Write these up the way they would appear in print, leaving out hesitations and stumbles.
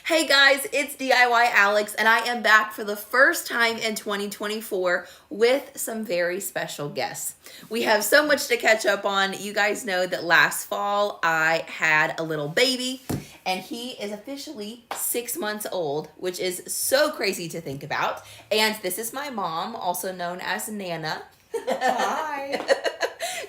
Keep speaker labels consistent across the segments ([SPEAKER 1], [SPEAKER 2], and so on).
[SPEAKER 1] Hey guys, it's DIY Alex, and I am back for the first time in 2024 with some very special guests. We have so much to catch up on. You guys know that last fall I had a little baby, and he is officially 6 months old, which is so crazy to think about. And this is my mom, also known as Nana.
[SPEAKER 2] Hi.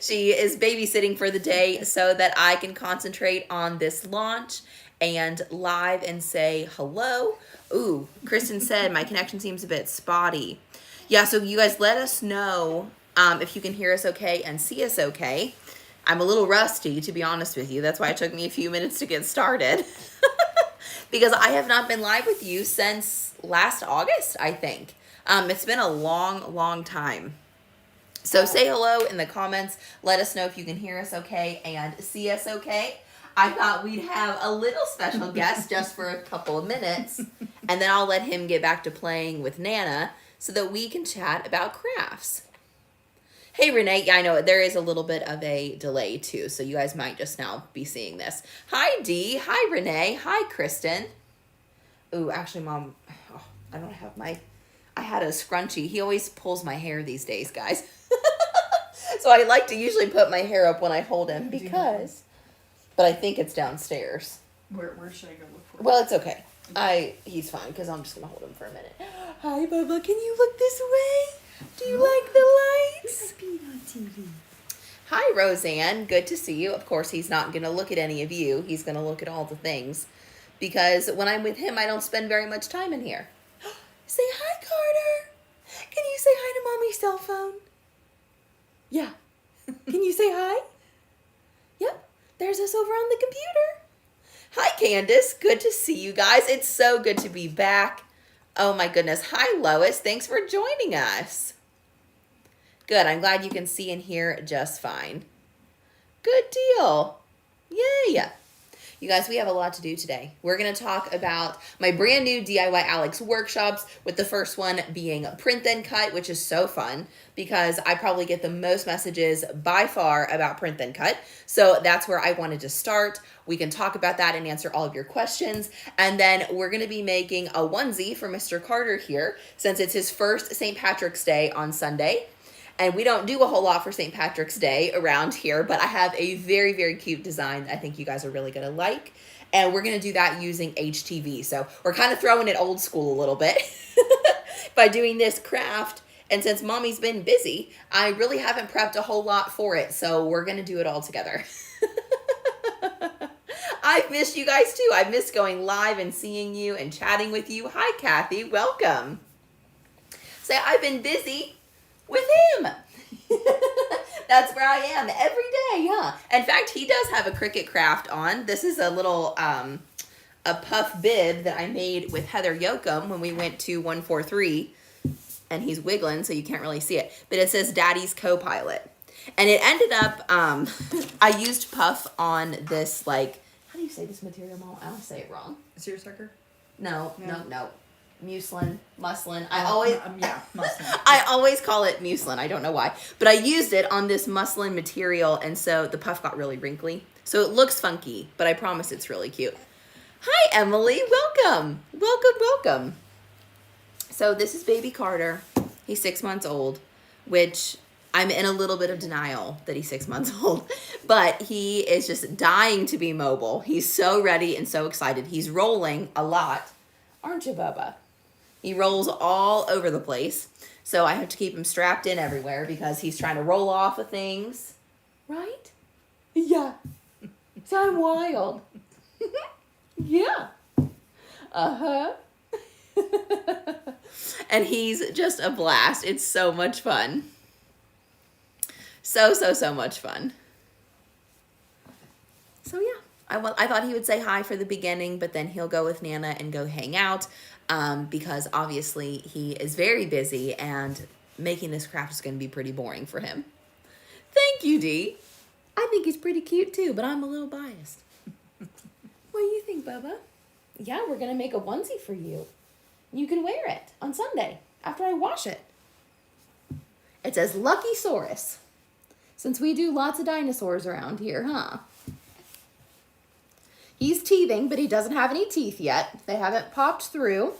[SPEAKER 1] She is babysitting for the day so that I can concentrate on this launch and live and say hello. Ooh, Kristen said my connection seems a bit spotty. Yeah, so you guys let us know if you can hear us okay and see us okay. I'm a little rusty, to be honest with you. That's why it took me a few minutes to get started. Because I have not been live with you since last August, I think. It's been a long, long time. So say hello in the comments. Let us know if you can hear us okay and see us okay. I thought we'd have a little special guest just for a couple of minutes, and then I'll let him get back to playing with Nana so that we can chat about crafts. Hey, Renee. Yeah, I know there is a little bit of a delay, too, so you guys might just now be seeing this. Hi, Dee. Hi, Renee. Hi, Kristen. Ooh, actually, Mom, I don't have I had a scrunchie. He always pulls my hair these days, guys. So I like to usually put my hair up when I hold him because... But I think it's downstairs.
[SPEAKER 2] Where should I go look for it?
[SPEAKER 1] Well, it's okay. He's fine because I'm just going to hold him for a minute. Hi, Bubba. Can you look this way? Do you like the lights?
[SPEAKER 2] Being on TV.
[SPEAKER 1] Hi, Roseanne. Good to see you. Of course, he's not going to look at any of you. He's going to look at all the things. Because when I'm with him, I don't spend very much time in here. Say hi, Carter. Can you say hi to Mommy's cell phone? Yeah. Can you say hi? Yep. There's us over on the computer. Hi, Candace. Good to see you guys. It's so good to be back. Oh, my goodness. Hi, Lois. Thanks for joining us. Good. I'm glad you can see and hear just fine. Good deal. Yay. You guys, we have a lot to do today. We're going to talk about my brand new DIY Alex workshops, with the first one being print then cut, which is so fun because I probably get the most messages by far about print then cut. So that's where I wanted to start. We can talk about that and answer all of your questions. And then we're going to be making a onesie for Mr. Carter here since it's his first St. Patrick's Day on Sunday. And we don't do a whole lot for St. Patrick's Day around here, but I have a very, very cute design that I think you guys are really going to like. And we're going to do that using HTV. So we're kind of throwing it old school a little bit by doing this craft. And since Mommy's been busy, I really haven't prepped a whole lot for it. So we're going to do it all together. I've missed you guys too. I've missed going live and seeing you and chatting with you. Hi, Kathy. Welcome. Say, I've been busy with him. That's where I am every day, yeah. In fact, he does have a Cricut craft on. This is a little a puff bib that I made with Heather Yoakum when we went to 143, and he's wiggling so you can't really see it, but it says Daddy's Co-Pilot. And it ended up I used puff on this, like, how do you say this material, Mom? I don't say it wrong.
[SPEAKER 2] Seersucker?
[SPEAKER 1] No. Muslin.
[SPEAKER 2] Muslin.
[SPEAKER 1] I always call it muslin. I don't know why. But I used it on this muslin material, and so the puff got really wrinkly. So it looks funky, but I promise it's really cute. Hi, Emily. Welcome. Welcome. So this is baby Carter. He's 6 months old, which I'm in a little bit of denial that he's 6 months old. But he is just dying to be mobile. He's so ready and so excited. He's rolling a lot. Aren't you, Bubba? He rolls all over the place, so I have to keep him strapped in everywhere because he's trying to roll off of things. Right? Yeah. So I'm wild. Yeah. Uh-huh. And he's just a blast. It's so much fun. So much fun. So yeah. I thought he would say hi for the beginning, but then he'll go with Nana and go hang out because obviously he is very busy and making this craft is going to be pretty boring for him. Thank you, Dee. I think he's pretty cute too, but I'm a little biased. What do you think, Bubba? Yeah, we're going to make a onesie for you. You can wear it on Sunday after I wash it. It says Lucky Saurus. Since we do lots of dinosaurs around here, huh? He's teething, but he doesn't have any teeth yet. They haven't popped through.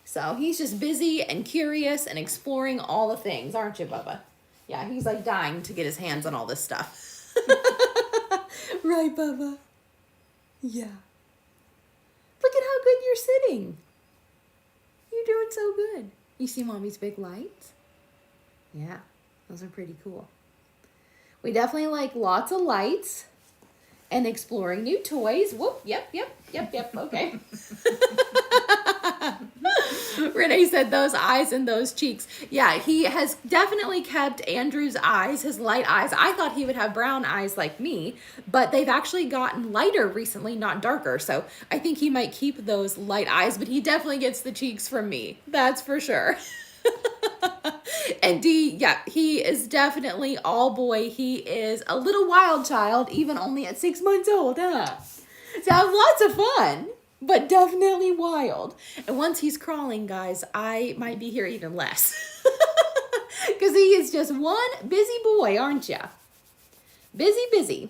[SPEAKER 1] So he's just busy and curious and exploring all the things, aren't you, Bubba? Yeah, he's like dying to get his hands on all this stuff. Right, Bubba? Yeah. Look at how good you're sitting. You're doing so good. You see Mommy's big lights? Yeah, those are pretty cool. We definitely like lots of lights and exploring new toys. Whoop, yep, okay. Renee said those eyes and those cheeks. Yeah, he has definitely kept Andrew's eyes, his light eyes. I thought he would have brown eyes like me, but they've actually gotten lighter recently, not darker. So I think he might keep those light eyes, but he definitely gets the cheeks from me. That's for sure. And D, yeah, he is definitely all boy. He is a little wild child, even only at 6 months old, huh? So have lots of fun, but definitely wild. And once he's crawling, guys, I might be here even less. Because he is just one busy boy, aren't ya? Busy.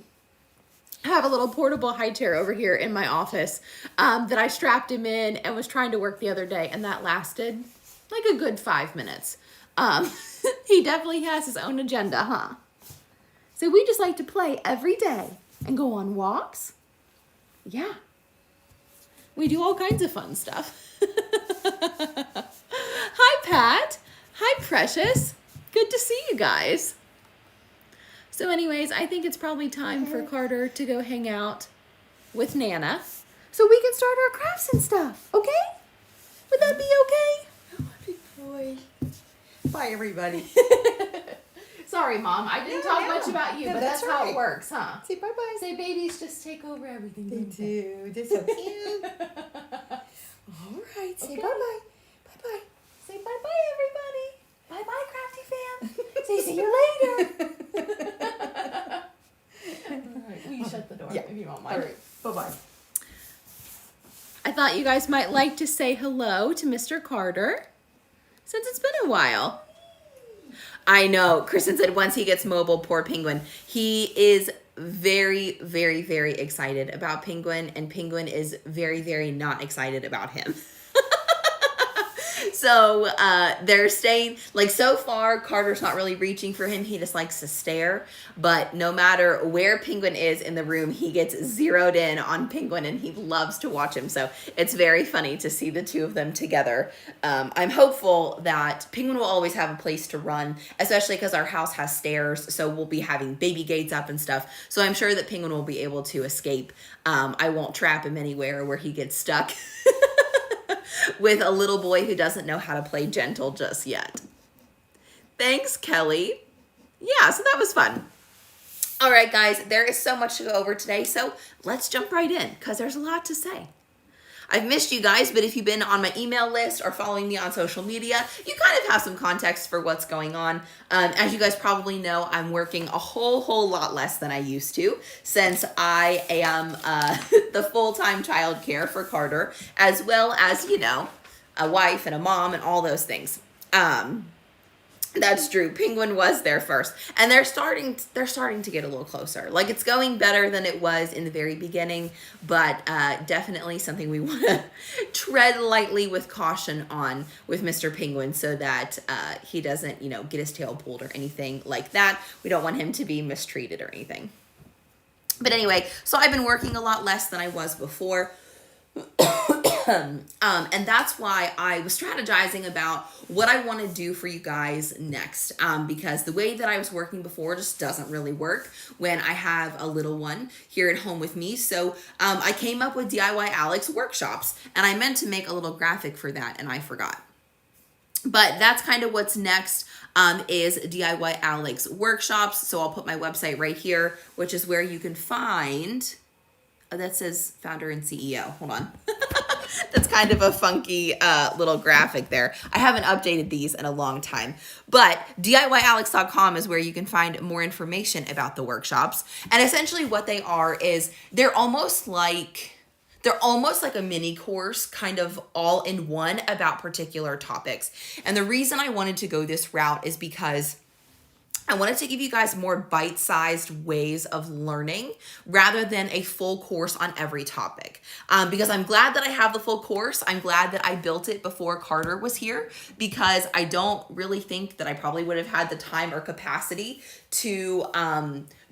[SPEAKER 1] I have a little portable high chair over here in my office that I strapped him in and was trying to work the other day, and that lasted like a good 5 minutes. He definitely has his own agenda, huh? So we just like to play every day and go on walks. Yeah. We do all kinds of fun stuff. Hi, Pat. Hi, Precious. Good to see you guys. So anyways, I think it's probably time for Carter to go hang out with Nana so we can start our crafts and stuff, okay? Would that be okay?
[SPEAKER 2] Big boy. Bye, everybody.
[SPEAKER 1] Sorry, Mom. I didn't talk much about you,
[SPEAKER 2] No,
[SPEAKER 1] but that's how
[SPEAKER 2] right.
[SPEAKER 1] it works, huh?
[SPEAKER 2] Say bye-bye.
[SPEAKER 1] Say babies just take over everything.
[SPEAKER 2] They
[SPEAKER 1] don't
[SPEAKER 2] do. They're so cute. All right. Say
[SPEAKER 1] Okay.
[SPEAKER 2] bye-bye. Bye-bye.
[SPEAKER 1] Say bye-bye, everybody. Bye-bye, Crafty fam. Say see you later. All right. Will you shut the door if you won't mind?
[SPEAKER 2] All right. Bye-bye.
[SPEAKER 1] I thought you guys might like to say hello to Mr. Carter since it's been a while. I know. Kristen said once he gets mobile, poor Penguin. He is very, very, very excited about Penguin, and Penguin is very, very not excited about him. So they're staying, like so far, Carter's not really reaching for him. He just likes to stare. But no matter where Penguin is in the room, he gets zeroed in on Penguin and he loves to watch him. So it's very funny to see the two of them together. I'm hopeful that Penguin will always have a place to run, especially because our house has stairs. So we'll be having baby gates up and stuff. So I'm sure that Penguin will be able to escape. I won't trap him anywhere where he gets stuck. With a little boy who doesn't know how to play gentle just yet. Thanks, Kelly. Yeah, so that was fun. All right, guys, there is so much to go over today, so let's jump right in because there's a lot to say. I've missed you guys, but if you've been on my email list or following me on social media, you kind of have some context for what's going on. As you guys probably know, I'm working a whole lot less than I used to since I am the full-time childcare for Carter, as well as, you know, a wife and a mom and all those things. That's true. Penguin was there first. And they're starting to get a little closer. Like, it's going better than it was in the very beginning, but definitely something we want to tread lightly with caution on with Mr. Penguin so that he doesn't, you know, get his tail pulled or anything like that. We don't want him to be mistreated or anything. But anyway, so I've been working a lot less than I was before. And that's why I was strategizing about what I want to do for you guys next, because the way that I was working before just doesn't really work when I have a little one here at home with me. So I came up with DIY Alex workshops, and I meant to make a little graphic for that, and I forgot. But that's kind of what's next, is DIY Alex workshops. So I'll put my website right here, which is where you can find... that says founder and CEO. Hold on. That's kind of a funky little graphic there. I haven't updated these in a long time. But DIYAlex.com is where you can find more information about the workshops. And essentially what they are is they're almost like a mini course, kind of all in one about particular topics. And the reason I wanted to go this route is because I wanted to give you guys more bite-sized ways of learning rather than a full course on every topic. Because I'm glad that I have the full course. I'm glad that I built it before Carter was here, because I don't really think that I probably would have had the time or capacity to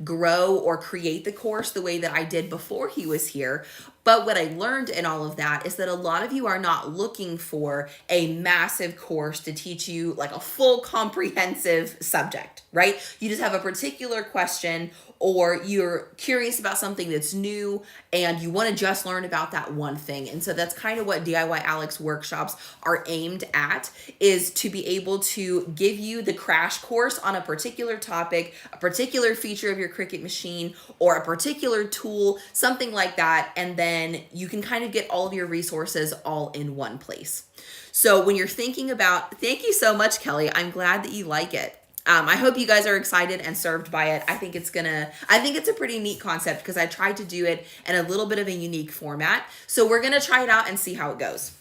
[SPEAKER 1] grow or create the course the way that I did before he was here. But what I learned in all of that is that a lot of you are not looking for a massive course to teach you like a full comprehensive subject, right? You just have a particular question, or you're curious about something that's new and you want to just learn about that one thing. And so that's kind of what DIY Alex workshops are aimed at, is to be able to give you the crash course on a particular topic, a particular feature of your Cricut machine, or a particular tool, something like that. And then you can kind of get all of your resources all in one place. So when you're thinking about, thank you so much, Kelly. I'm glad that you like it. I hope you guys are excited and served by it. I think it's a pretty neat concept because I tried to do it in a little bit of a unique format. So we're going to try it out and see how it goes.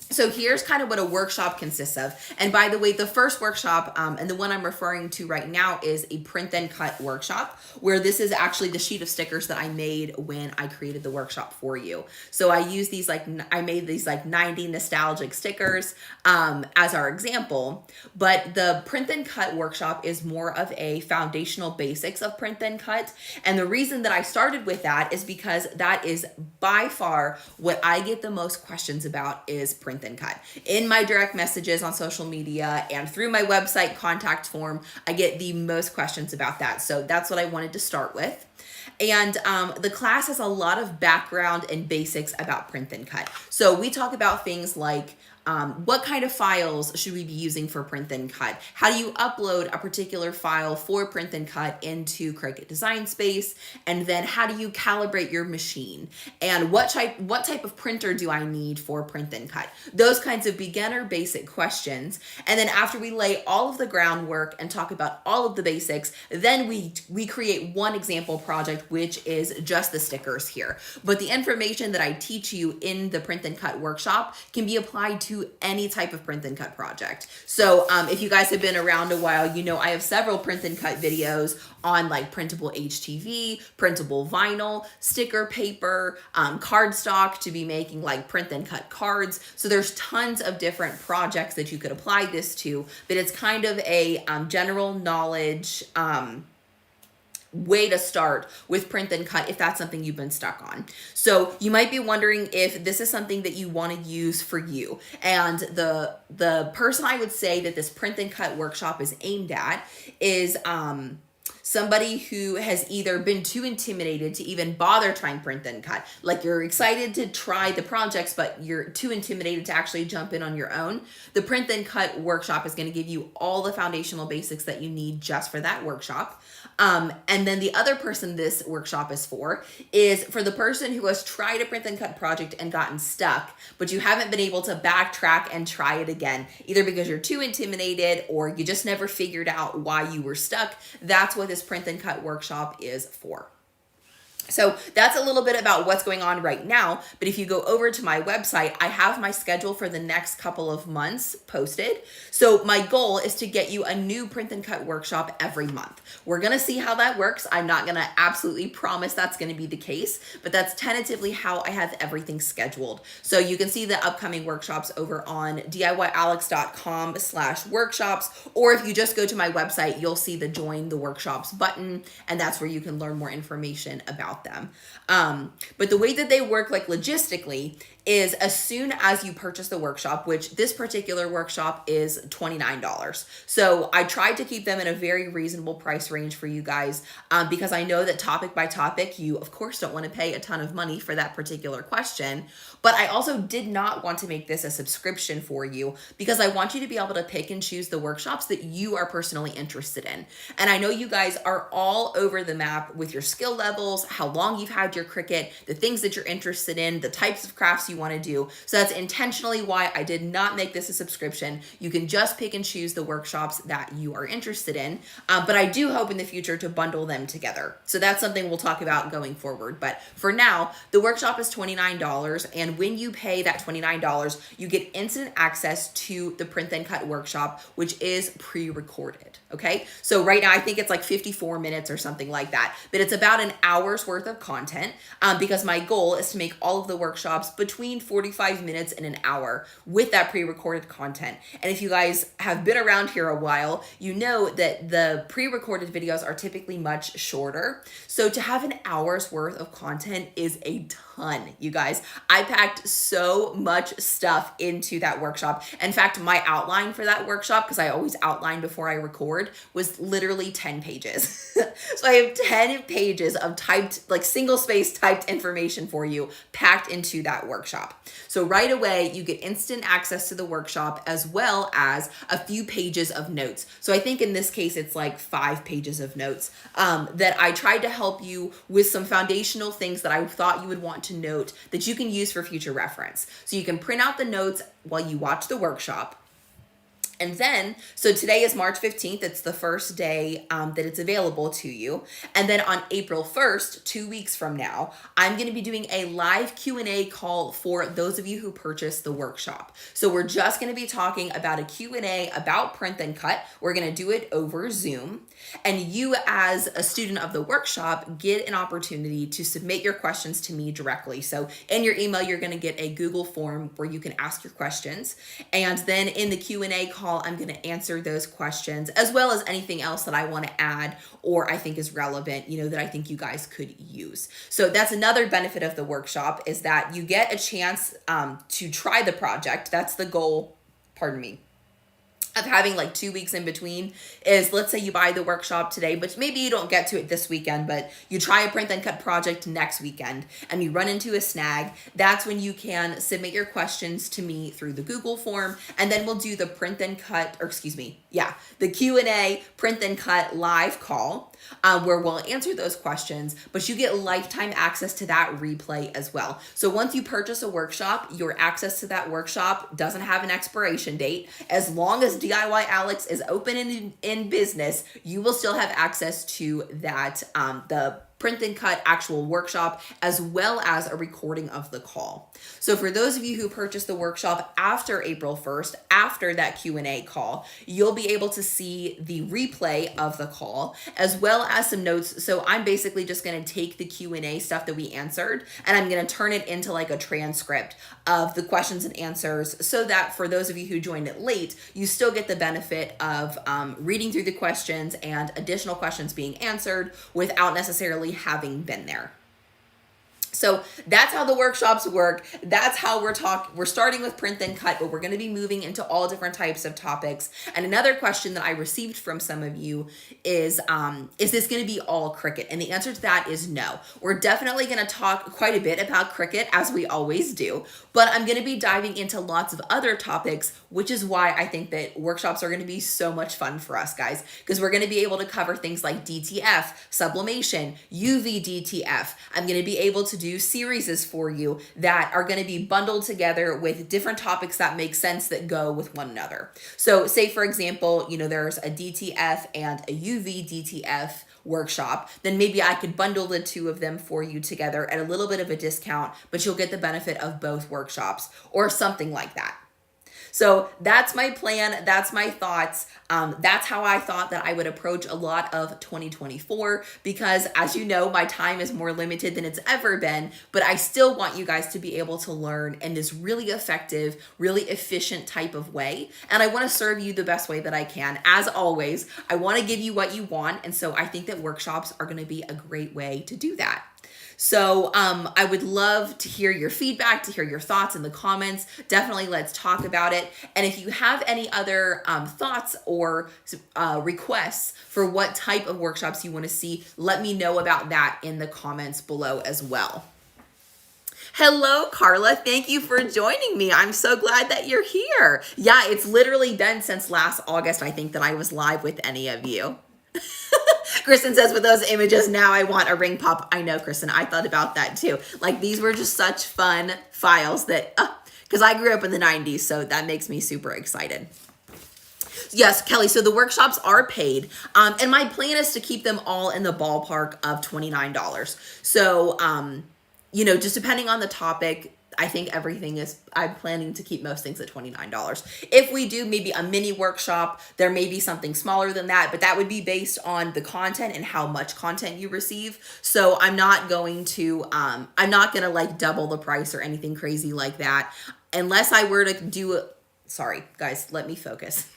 [SPEAKER 1] So here's kind of what a workshop consists of. And by the way, the first workshop, and the one I'm referring to right now, is a print and cut workshop, where this is actually the sheet of stickers that I made when I created the workshop for you. So I used these, I made these 90 nostalgic stickers as our example. But the print and cut workshop is more of a foundational basics of print and cut. And the reason that I started with that is because that is by far what I get the most questions about, is print and cut. In my direct messages on social media and through my website contact form, I get the most questions about that. So that's what I wanted to start with. And the class has a lot of background and basics about print and cut. So we talk about things like what kind of files should we be using for print and cut? How do you upload a particular file for print and cut into Cricut Design Space? And then how do you calibrate your machine? And what type of printer do I need for print and cut? Those kinds of beginner basic questions. And then after we lay all of the groundwork and talk about all of the basics, then we create one example project, which is just the stickers here. But the information that I teach you in the print and cut workshop can be applied to any type of print and cut project. So if you guys have been around a while, you know I have several print and cut videos on like printable HTV, printable vinyl, sticker paper, cardstock to be making like print and cut cards. So there's tons of different projects that you could apply this to, but it's kind of a general knowledge way to start with print and cut if that's something you've been stuck on. So you might be wondering if this is something that you want to use for you. And the person I would say that this print and cut workshop is aimed at is somebody who has either been too intimidated to even bother trying print and cut. Like you're excited to try the projects, but you're too intimidated to actually jump in on your own. The print and cut workshop is going to give you all the foundational basics that you need just for that workshop. And then the other person this workshop is for the person who has tried a print and cut project and gotten stuck, but you haven't been able to backtrack and try it again, either because you're too intimidated or you just never figured out why you were stuck. That's what this print and cut workshop is for. So that's a little bit about what's going on right now. But if you go over to my website, I have my schedule for the next couple of months posted. So my goal is to get you a new print and cut workshop every month. We're going to see how that works. I'm not going to absolutely promise that's going to be the case, but that's tentatively how I have everything scheduled. So you can see the upcoming workshops over on DIYAlex.com/workshops, or if you just go to my website, you'll see the join the workshops button, and that's where you can learn more information about them. But the way that they work, like logistically, is as soon as you purchase the workshop, which this particular workshop is $29. So I tried to keep them in a very reasonable price range for you guys, because I know that topic by topic, you of course don't want to pay a ton of money for that particular question. But I also did not want to make this a subscription for you, because I want you to be able to pick and choose the workshops that you are personally interested in. And I know you guys are all over the map with your skill levels, how long you've had your Cricut, the things that you're interested in, the types of crafts you want to do. So that's intentionally why I did not make this a subscription. You can just pick and choose the workshops that you are interested in. But I do hope in the future to bundle them together. So that's something we'll talk about going forward. But for now, the workshop is $29. And when you pay that $29, you get instant access to the print and cut workshop, which is pre-recorded. Okay. So right now, I think it's like 54 minutes or something like that, but it's about an hour's worth of content because my goal is to make all of the workshops between 45 minutes and an hour with that pre-recorded content. And if you guys have been around here a while, you know that the pre-recorded videos are typically much shorter. So to have an hour's worth of content is a ton, you guys. I packed so much stuff into that workshop. In fact, my outline for that workshop, because I always outline before I record, was literally 10 pages. So I have 10 pages of typed, like single space typed information for you packed into that workshop. So right away, you get instant access to the workshop as well as a few pages of notes. So I think in this case, it's like 5 pages of notes that I tried to help you with some foundational things that I thought you would want to note that you can use for future reference. So you can print out the notes while you watch the workshop. And then, so today is March 15th. It's the first day that it's available to you. And then on April 1st, 2 weeks from now, I'm going to be doing a live Q&A call for those of you who purchased the workshop. So we're just going to be talking about a Q&A about print and cut. We're going to do it over Zoom. And you as a student of the workshop get an opportunity to submit your questions to me directly. So in your email, you're going to get a Google form where you can ask your questions. And then in the Q&A call, I'm going to answer those questions as well as anything else that I want to add or I think is relevant, that I think you guys could use. So that's another benefit of the workshop is that you get a chance to try the project. That's the goal, of having like 2 weeks in between is, let's say you buy the workshop today, but maybe you don't get to it this weekend, but you try a print and cut project next weekend and you run into a snag. That's when you can submit your questions to me through the Google form. And then we'll do the the Q&A print and cut live call where we'll answer those questions, but you get lifetime access to that replay as well. So once you purchase a workshop, your access to that workshop doesn't have an expiration date. As long as DIY Alex is open in business, you will still have access to that, the print and cut actual workshop, as well as a recording of the call. So for those of you who purchased the workshop after April 1st, after that Q&A call, you'll be able to see the replay of the call, as well as some notes. So I'm basically just going to take the Q&A stuff that we answered, and I'm going to turn it into like a transcript of the questions and answers, so that for those of you who joined it late, you still get the benefit of reading through the questions and additional questions being answered without necessarily having been there. So that's how the workshops work. That's how we're starting with print and cut, but we're going to be moving into all different types of topics. And another question that I received from some of you is this going to be all Cricut? And the answer to that is no. We're definitely going to talk quite a bit about Cricut, as we always do, but I'm going to be diving into lots of other topics, which is why I think that workshops are going to be so much fun for us, guys, because we're going to be able to cover things like DTF, sublimation, UV DTF. I'm going to be able to do series for you that are going to be bundled together with different topics that make sense that go with one another. So say, for example, there's a DTF and a UV DTF workshop, then maybe I could bundle the two of them for you together at a little bit of a discount, but you'll get the benefit of both workshops or something like that. So that's my plan. That's my thoughts. That's how I thought that I would approach a lot of 2024, because as you know, my time is more limited than it's ever been, but I still want you guys to be able to learn in this really effective, really efficient type of way. And I want to serve you the best way that I can. As always, I want to give you what you want. And so I think that workshops are going to be a great way to do that. So I would love to hear your feedback, to hear your thoughts in the comments. Definitely let's talk about it. And if you have any other thoughts or requests for what type of workshops you want to see, let me know about that in the comments below as well. Hello, Carla. Thank you for joining me. I'm so glad that you're here. Yeah, it's literally been since last August, I think, that I was live with any of you. Kristen says, with those images, now I want a ring pop. I know, Kristen, I thought about that too. Like, these were just such fun files that, because I grew up in the 90s, so that makes me super excited. Yes, Kelly, so the workshops are paid, and my plan is to keep them all in the ballpark of $29. So, you know, just depending on the topic, I think everything is, I'm planning to keep most things at $29. If we do maybe a mini workshop, there may be something smaller than that, but that would be based on the content and how much content you receive. So I'm not going to like double the price or anything crazy like that. Unless I were to do, sorry guys, let me focus.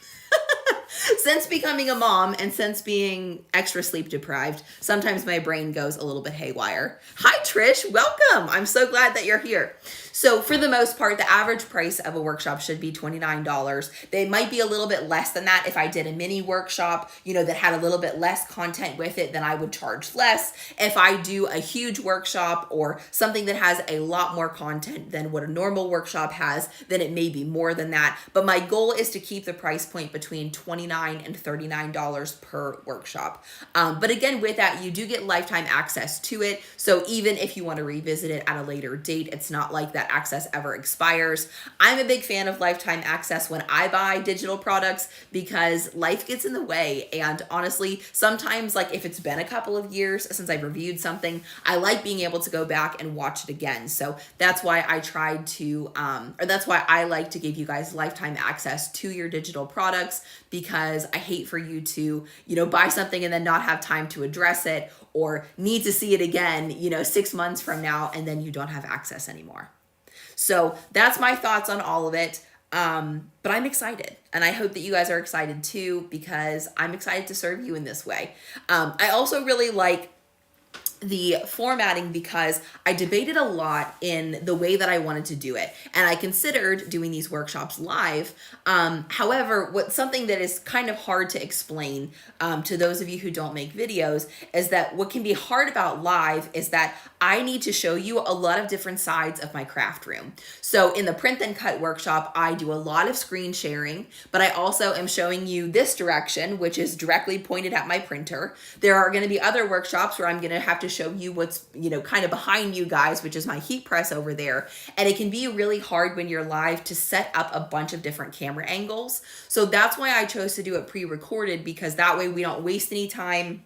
[SPEAKER 1] Since becoming a mom and since being extra sleep deprived, sometimes my brain goes a little bit haywire. Hi, Trish. Welcome. I'm so glad that you're here. So for the most part, the average price of a workshop should be $29. They might be a little bit less than that. If I did a mini workshop, you know, that had a little bit less content with it, then I would charge less. If I do a huge workshop or something that has a lot more content than what a normal workshop has, then it may be more than that. But my goal is to keep the price point between $29 and $39 per workshop. But again, with that, you do get lifetime access to it. So even if you want to revisit it at a later date, it's not like that access ever expires. I'm a big fan of lifetime access when I buy digital products because life gets in the way. And honestly, sometimes, like if it's been a couple of years since I've reviewed something, I like being able to go back and watch it again. So that's why I tried to, or that's why I like to give you guys lifetime access to your digital products, because I hate for you to, you know, buy something and then not have time to address it or need to see it again, you know, 6 months from now, and then you don't have access anymore. So that's my thoughts on all of it. But I'm excited, and I hope that you guys are excited too, because I'm excited to serve you in this way. I also really like the formatting because I debated a lot in the way that I wanted to do it, and I considered doing these workshops live. However, something that is kind of hard to explain to those of you who don't make videos is that what can be hard about live is that I need to show you a lot of different sides of my craft room. So in the print then cut workshop, I do a lot of screen sharing, but I also am showing you this direction, which is directly pointed at my printer. There are going to be other workshops where I'm going to have to show you what's, you know, kind of behind you guys, which is my heat press over there. And it can be really hard when you're live to set up a bunch of different camera angles. So that's why I chose to do it pre-recorded, because that way we don't waste any time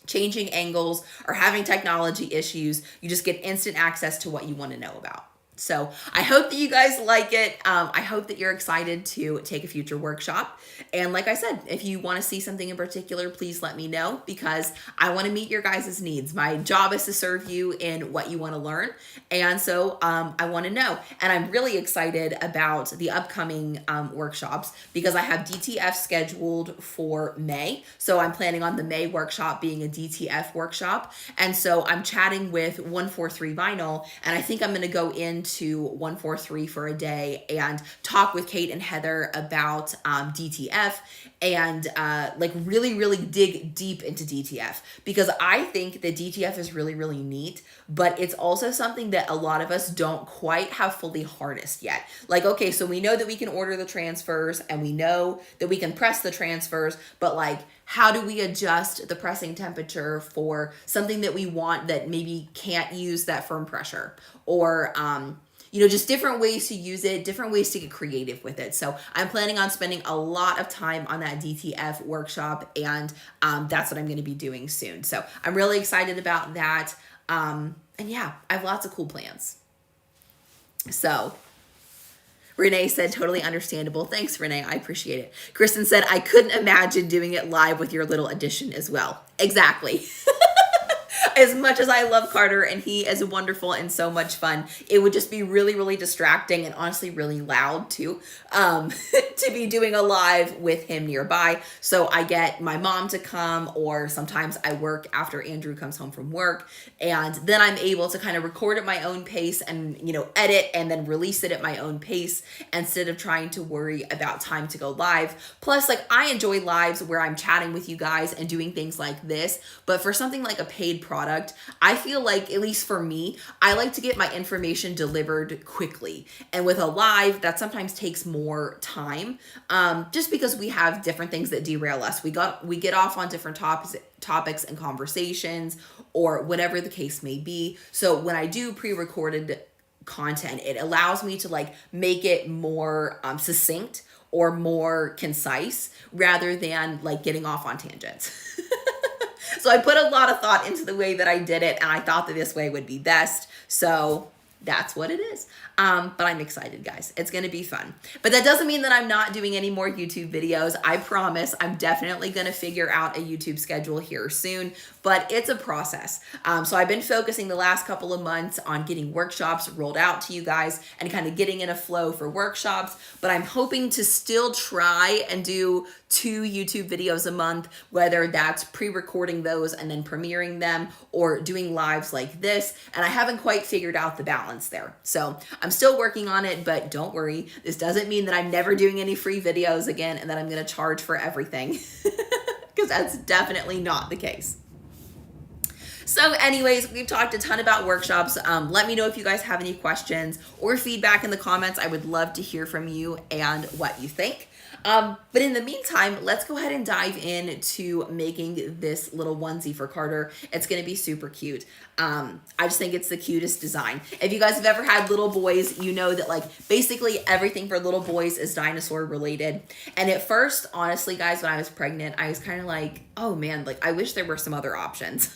[SPEAKER 1] changing angles or having technology issues. You just get instant access to what you want to know about. So I hope that you guys like it. I hope that you're excited to take a future workshop. And like I said, if you want to see something in particular, please let me know, because I want to meet your guys' needs. My job is to serve you in what you want to learn. And so I want to know. And I'm really excited about the upcoming workshops, because I have DTF scheduled for May. So I'm planning on the May workshop being a DTF workshop. And so I'm chatting with 143 Vinyl, and I think I'm going to go into 143 for a day and talk with Kate and Heather about DTF and like really dig deep into DTF, because I think that DTF is really neat, but it's also something that a lot of us don't quite have fully harnessed yet. Like, okay, so we know that we can order the transfers and we know that we can press the transfers, but like, how do we adjust the pressing temperature for something that we want that maybe can't use that firm pressure, or you know, just different ways to use it, different ways to get creative with it. So I'm planning on spending a lot of time on that DTF workshop, and that's what I'm going to be doing soon. So I'm really excited about that. And yeah, I have lots of cool plans. So Renee said, totally understandable. Thanks, Renee. I appreciate it. Kristen said, I couldn't imagine doing it live with your little addition as well. Exactly. As much as I love Carter and he is wonderful and so much fun, it would just be really distracting and honestly really loud too, to be doing a live with him nearby. So I get my mom to come, or sometimes I work after Andrew comes home from work, and then I'm able to kind of record at my own pace and, you know, edit and then release it at my own pace instead of trying to worry about time to go live. Plus, like, I enjoy lives where I'm chatting with you guys and doing things like this, but for something like a paid product, I feel like, at least for me, I like to get my information delivered quickly. And with a live, that sometimes takes more time, just because we have different things that derail us. We get off on different topics and conversations, or whatever the case may be. So when I do pre-recorded content, it allows me to like make it more succinct or more concise, rather than like getting off on tangents. So I put a lot of thought into the way that I did it, and I thought that this way would be best. So that's what it is. But I'm excited, guys. It's going to be fun. But that doesn't mean that I'm not doing any more YouTube videos. I promise I'm definitely going to figure out a YouTube schedule here soon, but it's a process. So I've been focusing the last couple of months on getting workshops rolled out to you guys and kind of getting in a flow for workshops, but I'm hoping to still try and do 2 YouTube videos a month, whether that's pre-recording those and then premiering them, or doing lives like this. And I haven't quite figured out the balance there. So I'm still working on it, but don't worry. This doesn't mean that I'm never doing any free videos again and that I'm going to charge for everything, because that's definitely not the case. So anyways, we've talked a ton about workshops. Let me know if you guys have any questions or feedback in the comments. I would love to hear from you and what you think. But in the meantime, let's go ahead and dive into making this little onesie for Carter. It's going to be super cute. I just think it's the cutest design. If you guys have ever had little boys, you know that like basically everything for little boys is dinosaur related. And at first, honestly, guys, when I was pregnant, I was kind of like, oh man, like I wish there were some other options.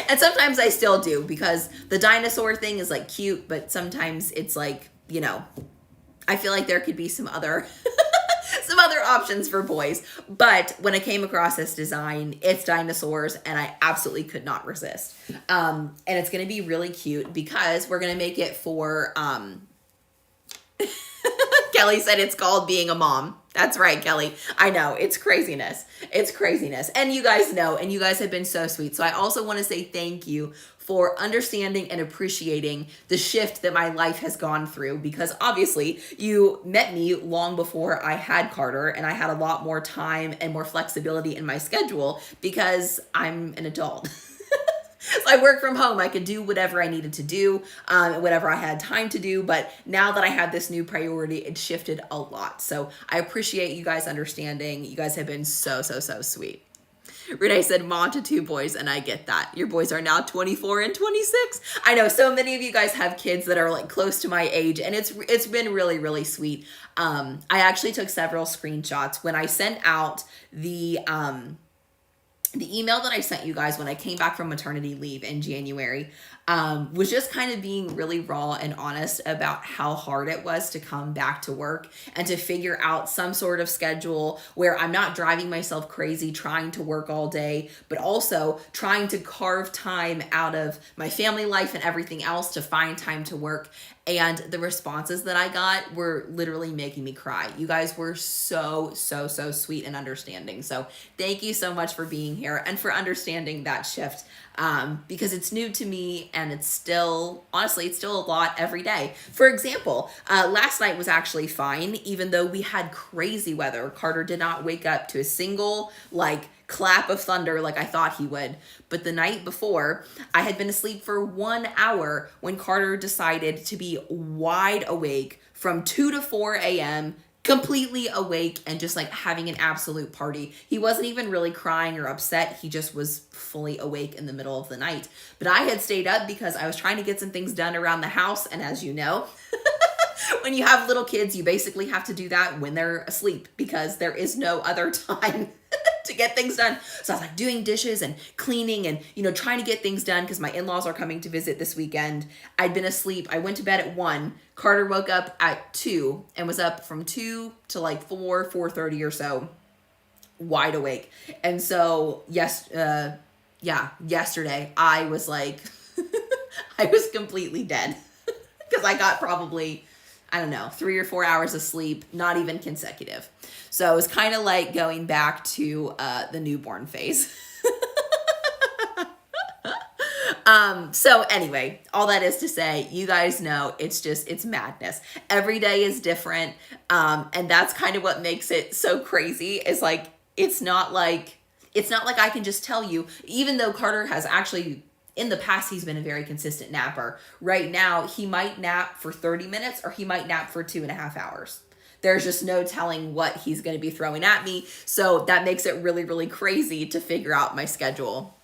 [SPEAKER 1] And sometimes I still do, because the dinosaur thing is like cute, but sometimes it's like, you know, I feel like there could be some other options for boys. But when I came across this design, it's dinosaurs, and I absolutely could not resist. And it's going to be really cute because we're going to make it for, Kelly said it's called being a mom. That's right, Kelly. I know, it's craziness. It's craziness. And you guys know, and you guys have been so sweet. So I also want to say thank you for understanding and appreciating the shift that my life has gone through, because obviously you met me long before I had Carter, and I had a lot more time and more flexibility in my schedule because I'm an adult. So I work from home. I could do whatever I needed to do, whatever I had time to do. But now that I have this new priority, it shifted a lot. So I appreciate you guys understanding. You guys have been so, so, so sweet. Renee said, mom to 2 boys, and I get that. Your boys are now 24 and 26. I know so many of you guys have kids that are like close to my age, and it's been really, really sweet. I actually took several screenshots when I sent out the email that I sent you guys when I came back from maternity leave in January. Was just kind of being really raw and honest about how hard it was to come back to work and to figure out some sort of schedule where I'm not driving myself crazy trying to work all day, but also trying to carve time out of my family life and everything else to find time to work. And the responses that I got were literally making me cry. You guys were so, so, so sweet and understanding. So thank you so much for being here and for understanding that shift. Because it's new to me, and it's still, honestly, it's still a lot every day. For example, last night was actually fine, even though we had crazy weather. Carter did not wake up to a single, like, clap of thunder like I thought he would. But the night before, I had been asleep for 1 hour when Carter decided to be wide awake from 2 to 4 a.m., completely awake and just like having an absolute party. He wasn't even really crying or upset. He just was fully awake in the middle of the night. But I had stayed up because I was trying to get some things done around the house. And as you know, when you have little kids, you basically have to do that when they're asleep because there is no other time to get things done. So I was like doing dishes and cleaning and, you know, trying to get things done because my in-laws are coming to visit this weekend. I'd been asleep. I went to bed at 1. Carter woke up at 2 and was up from 2 to like 4:30 or so, wide awake. And so yesterday I was like, I was completely dead because I got probably, I don't know, 3 or 4 hours of sleep, not even consecutive. So it was kind of like going back to the newborn phase. So anyway, all that is to say, you guys know it's madness. Every day is different. And that's kind of what makes it so crazy is like, it's not like I can just tell you, even though Carter has actually in the past, he's been a very consistent napper. Right now, he might nap for 30 minutes or he might nap for 2.5 hours. There's just no telling what he's going to be throwing at me. So that makes it really, really crazy to figure out my schedule.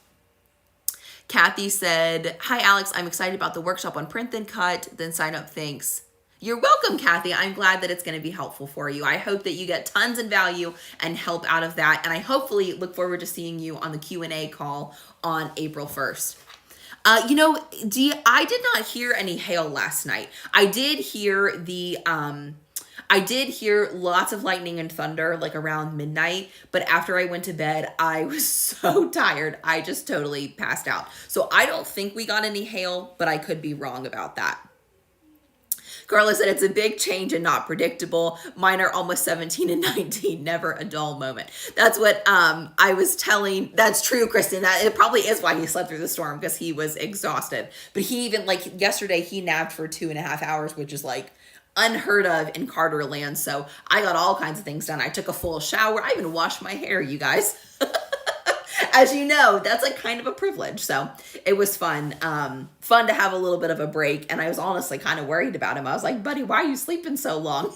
[SPEAKER 1] Kathy said, hi, Alex. I'm excited about the workshop on print then cut, then sign up. Thanks. You're welcome, Kathy. I'm glad that it's going to be helpful for you. I hope that you get tons of value and help out of that. And I hopefully look forward to seeing you on the Q&A call on April 1st. I did not hear any hail last night. I did hear lots of lightning and thunder like around midnight, but after I went to bed, I was so tired. I just totally passed out. So I don't think we got any hail, but I could be wrong about that. Carla said, it's a big change and not predictable. Mine are almost 17 and 19, never a dull moment. That's what I was telling. That's true, Kristen. That it probably is why he slept through the storm, because he was exhausted. But he even, like yesterday, he napped for 2.5 hours, which is like unheard of in Carter land. So I got all kinds of things done. I took a full shower. I even washed my hair, you guys. As you know, that's like kind of a privilege. So it was fun. Fun to have a little bit of a break. And I was honestly kind of worried about him. I was like, buddy, why are you sleeping so long?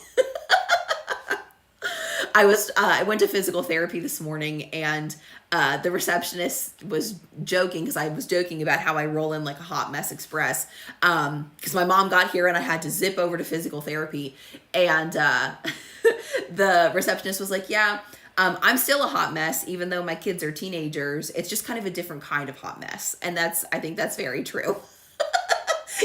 [SPEAKER 1] I went to physical therapy this morning, and the receptionist was joking, because I was joking about how I roll in like a hot mess express, because my mom got here and I had to zip over to physical therapy. And the receptionist was like, yeah, I'm still a hot mess, even though my kids are teenagers. It's just kind of a different kind of hot mess. And I think that's very true.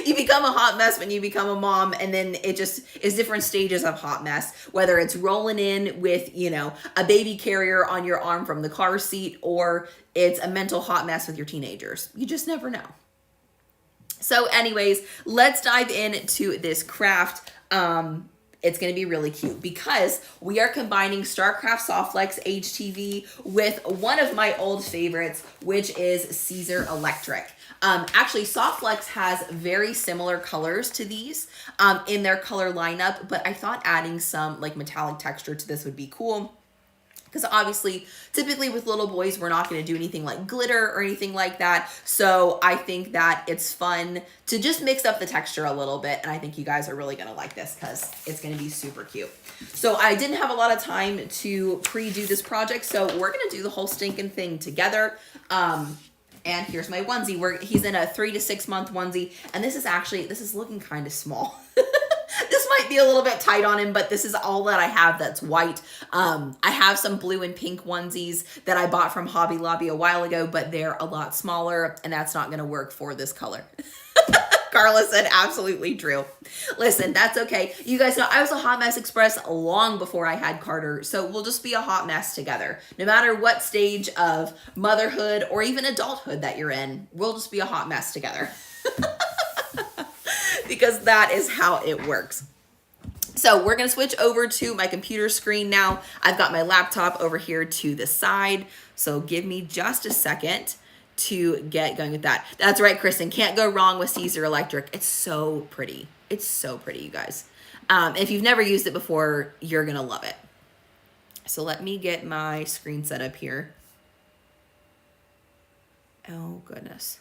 [SPEAKER 1] You become a hot mess when you become a mom, and then it just is different stages of hot mess, whether it's rolling in with, a baby carrier on your arm from the car seat, or it's a mental hot mess with your teenagers. You just never know. So anyways, let's dive into this craft. It's going to be really cute because we are combining StarCraft Softflex HTV with one of my old favorites, which is Caesar Electric. Actually, Softflex has very similar colors to these in their color lineup, but I thought adding some like metallic texture to this would be cool. Because obviously, typically with little boys, we're not going to do anything like glitter or anything like that. So I think that it's fun to just mix up the texture a little bit. And I think you guys are really going to like this because it's going to be super cute. So I didn't have a lot of time to pre-do this project. So we're going to do the whole stinking thing together. And here's my onesie. He's in a 3 to 6 month onesie. And this is looking kind of small. This might be a little bit tight on him, but this is all that I have that's white. I have some blue and pink onesies that I bought from Hobby Lobby a while ago, but they're a lot smaller, and that's not going to work for this color. Carla said, absolutely true. Listen, that's okay. You guys know I was a hot mess express long before I had Carter, so we'll just be a hot mess together. No matter what stage of motherhood or even adulthood that you're in, we'll just be a hot mess together. Because that is how it works. So we're going to switch over to my computer screen now. I've got my laptop over here to the side. So give me just a second to get going with that. That's right, Kristen. Can't go wrong with Caesar Electric. It's so pretty. It's so pretty, you guys. If you've never used it before, you're going to love it. So let me get my screen set up here. Oh, goodness.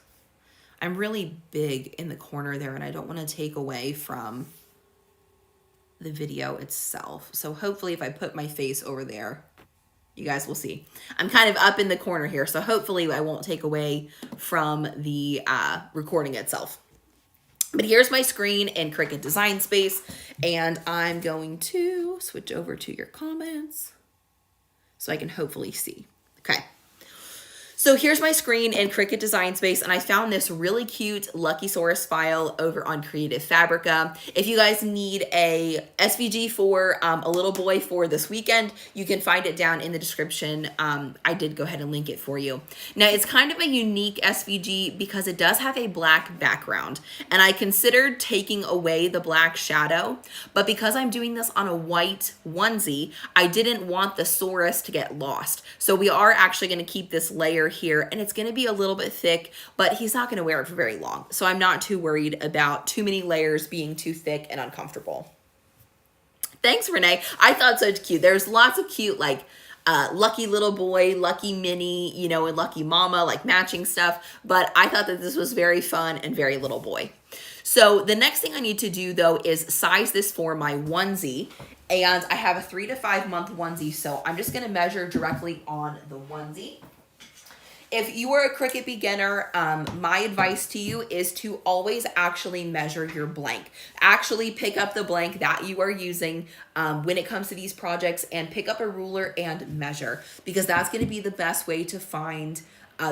[SPEAKER 1] I'm really big in the corner there, and I don't want to take away from the video itself. So hopefully if I put my face over there, you guys will see. I'm kind of up in the corner here, so hopefully I won't take away from the recording itself. But here's my screen in Cricut Design Space, and I'm going to switch over to your comments so I can hopefully see. Okay. So here's my screen in Cricut Design Space, and I found this really cute Lucky Source file over on Creative Fabrica. If you guys need a SVG for a little boy for this weekend, you can find it down in the description. I did go ahead and link it for you. Now, it's kind of a unique SVG because it does have a black background, and I considered taking away the black shadow, but because I'm doing this on a white onesie, I didn't want the Saurus to get lost. So we are actually going to keep this layer here, and it's going to be a little bit thick, but he's not going to wear it for very long. So I'm not too worried about too many layers being too thick and uncomfortable. Thanks, Renee. I thought so cute. There's lots of cute like Lucky Little Boy, Lucky Minnie, you know, and Lucky Mama, like matching stuff. But I thought that this was very fun and very Little Boy. So the next thing I need to do though is size this for my onesie. And I have a 3 to 5 month onesie, so I'm just gonna measure directly on the onesie. If you are a Cricut beginner, my advice to you is to always actually measure your blank. Actually pick up the blank that you are using when it comes to these projects and pick up a ruler and measure, because that's gonna be the best way to find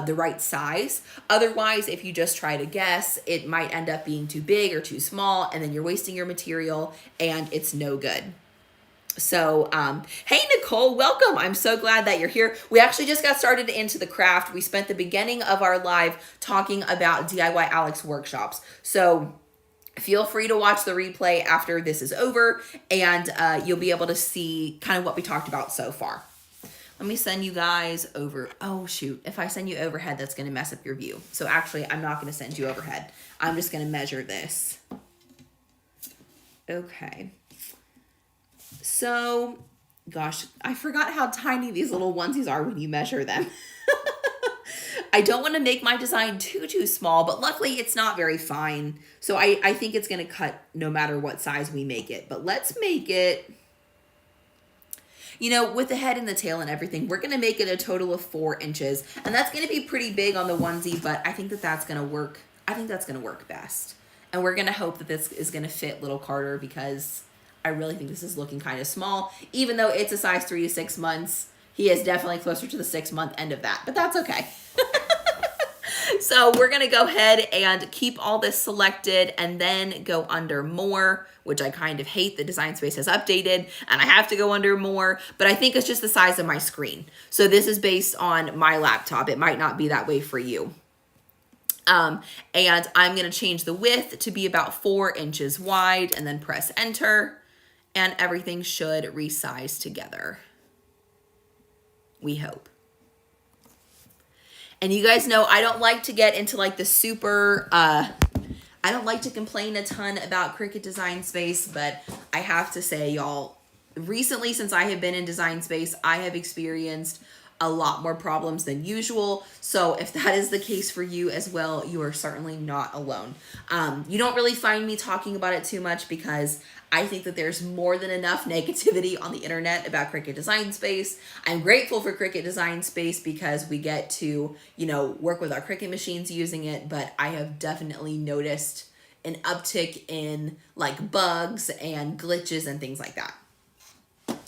[SPEAKER 1] the right size. Otherwise, if you just try to guess, it might end up being too big or too small, and then you're wasting your material and it's no good. So, hey, Nicole, welcome. I'm so glad that you're here. We actually just got started into the craft. We spent the beginning of our live talking about DIY Alex workshops. So feel free to watch the replay after this is over, and you'll be able to see kind of what we talked about so far. Let me send you guys over. Oh, shoot. If I send you overhead, that's going to mess up your view. So actually, I'm not going to send you overhead. I'm just going to measure this. Okay. So, gosh, I forgot how tiny these little onesies are when you measure them. I don't want to make my design too small, but luckily it's not very fine. So I think it's going to cut no matter what size we make it. But let's make it, you know, with the head and the tail and everything, we're going to make it a total of 4 inches. And that's going to be pretty big on the onesie, but I think that that's going to work. I think that's going to work best. And we're going to hope that this is going to fit little Carter, because I really think this is looking kind of small. Even though it's a size 3 to 6 months, he is definitely closer to the 6-month end of that, but that's okay. So we're going to go ahead and keep all this selected and then go under more, which I kind of hate. The Design Space has updated and I have to go under more, but I think it's just the size of my screen. So this is based on my laptop. It might not be that way for you. And I'm going to change the width to be about 4 inches wide and then press enter, and everything should resize together. We hope. And you guys know I don't like to get into like the super, I don't like to complain a ton about Cricut Design Space, but I have to say, y'all, recently since I have been in Design Space, I have experienced a lot more problems than usual. So if that is the case for you as well, you are certainly not alone. You don't really find me talking about it too much because I think that there's more than enough negativity on the internet about Cricut Design Space. I'm grateful for Cricut Design Space because we get to, you know, work with our Cricut machines using it, but I have definitely noticed an uptick in like bugs and glitches and things like that.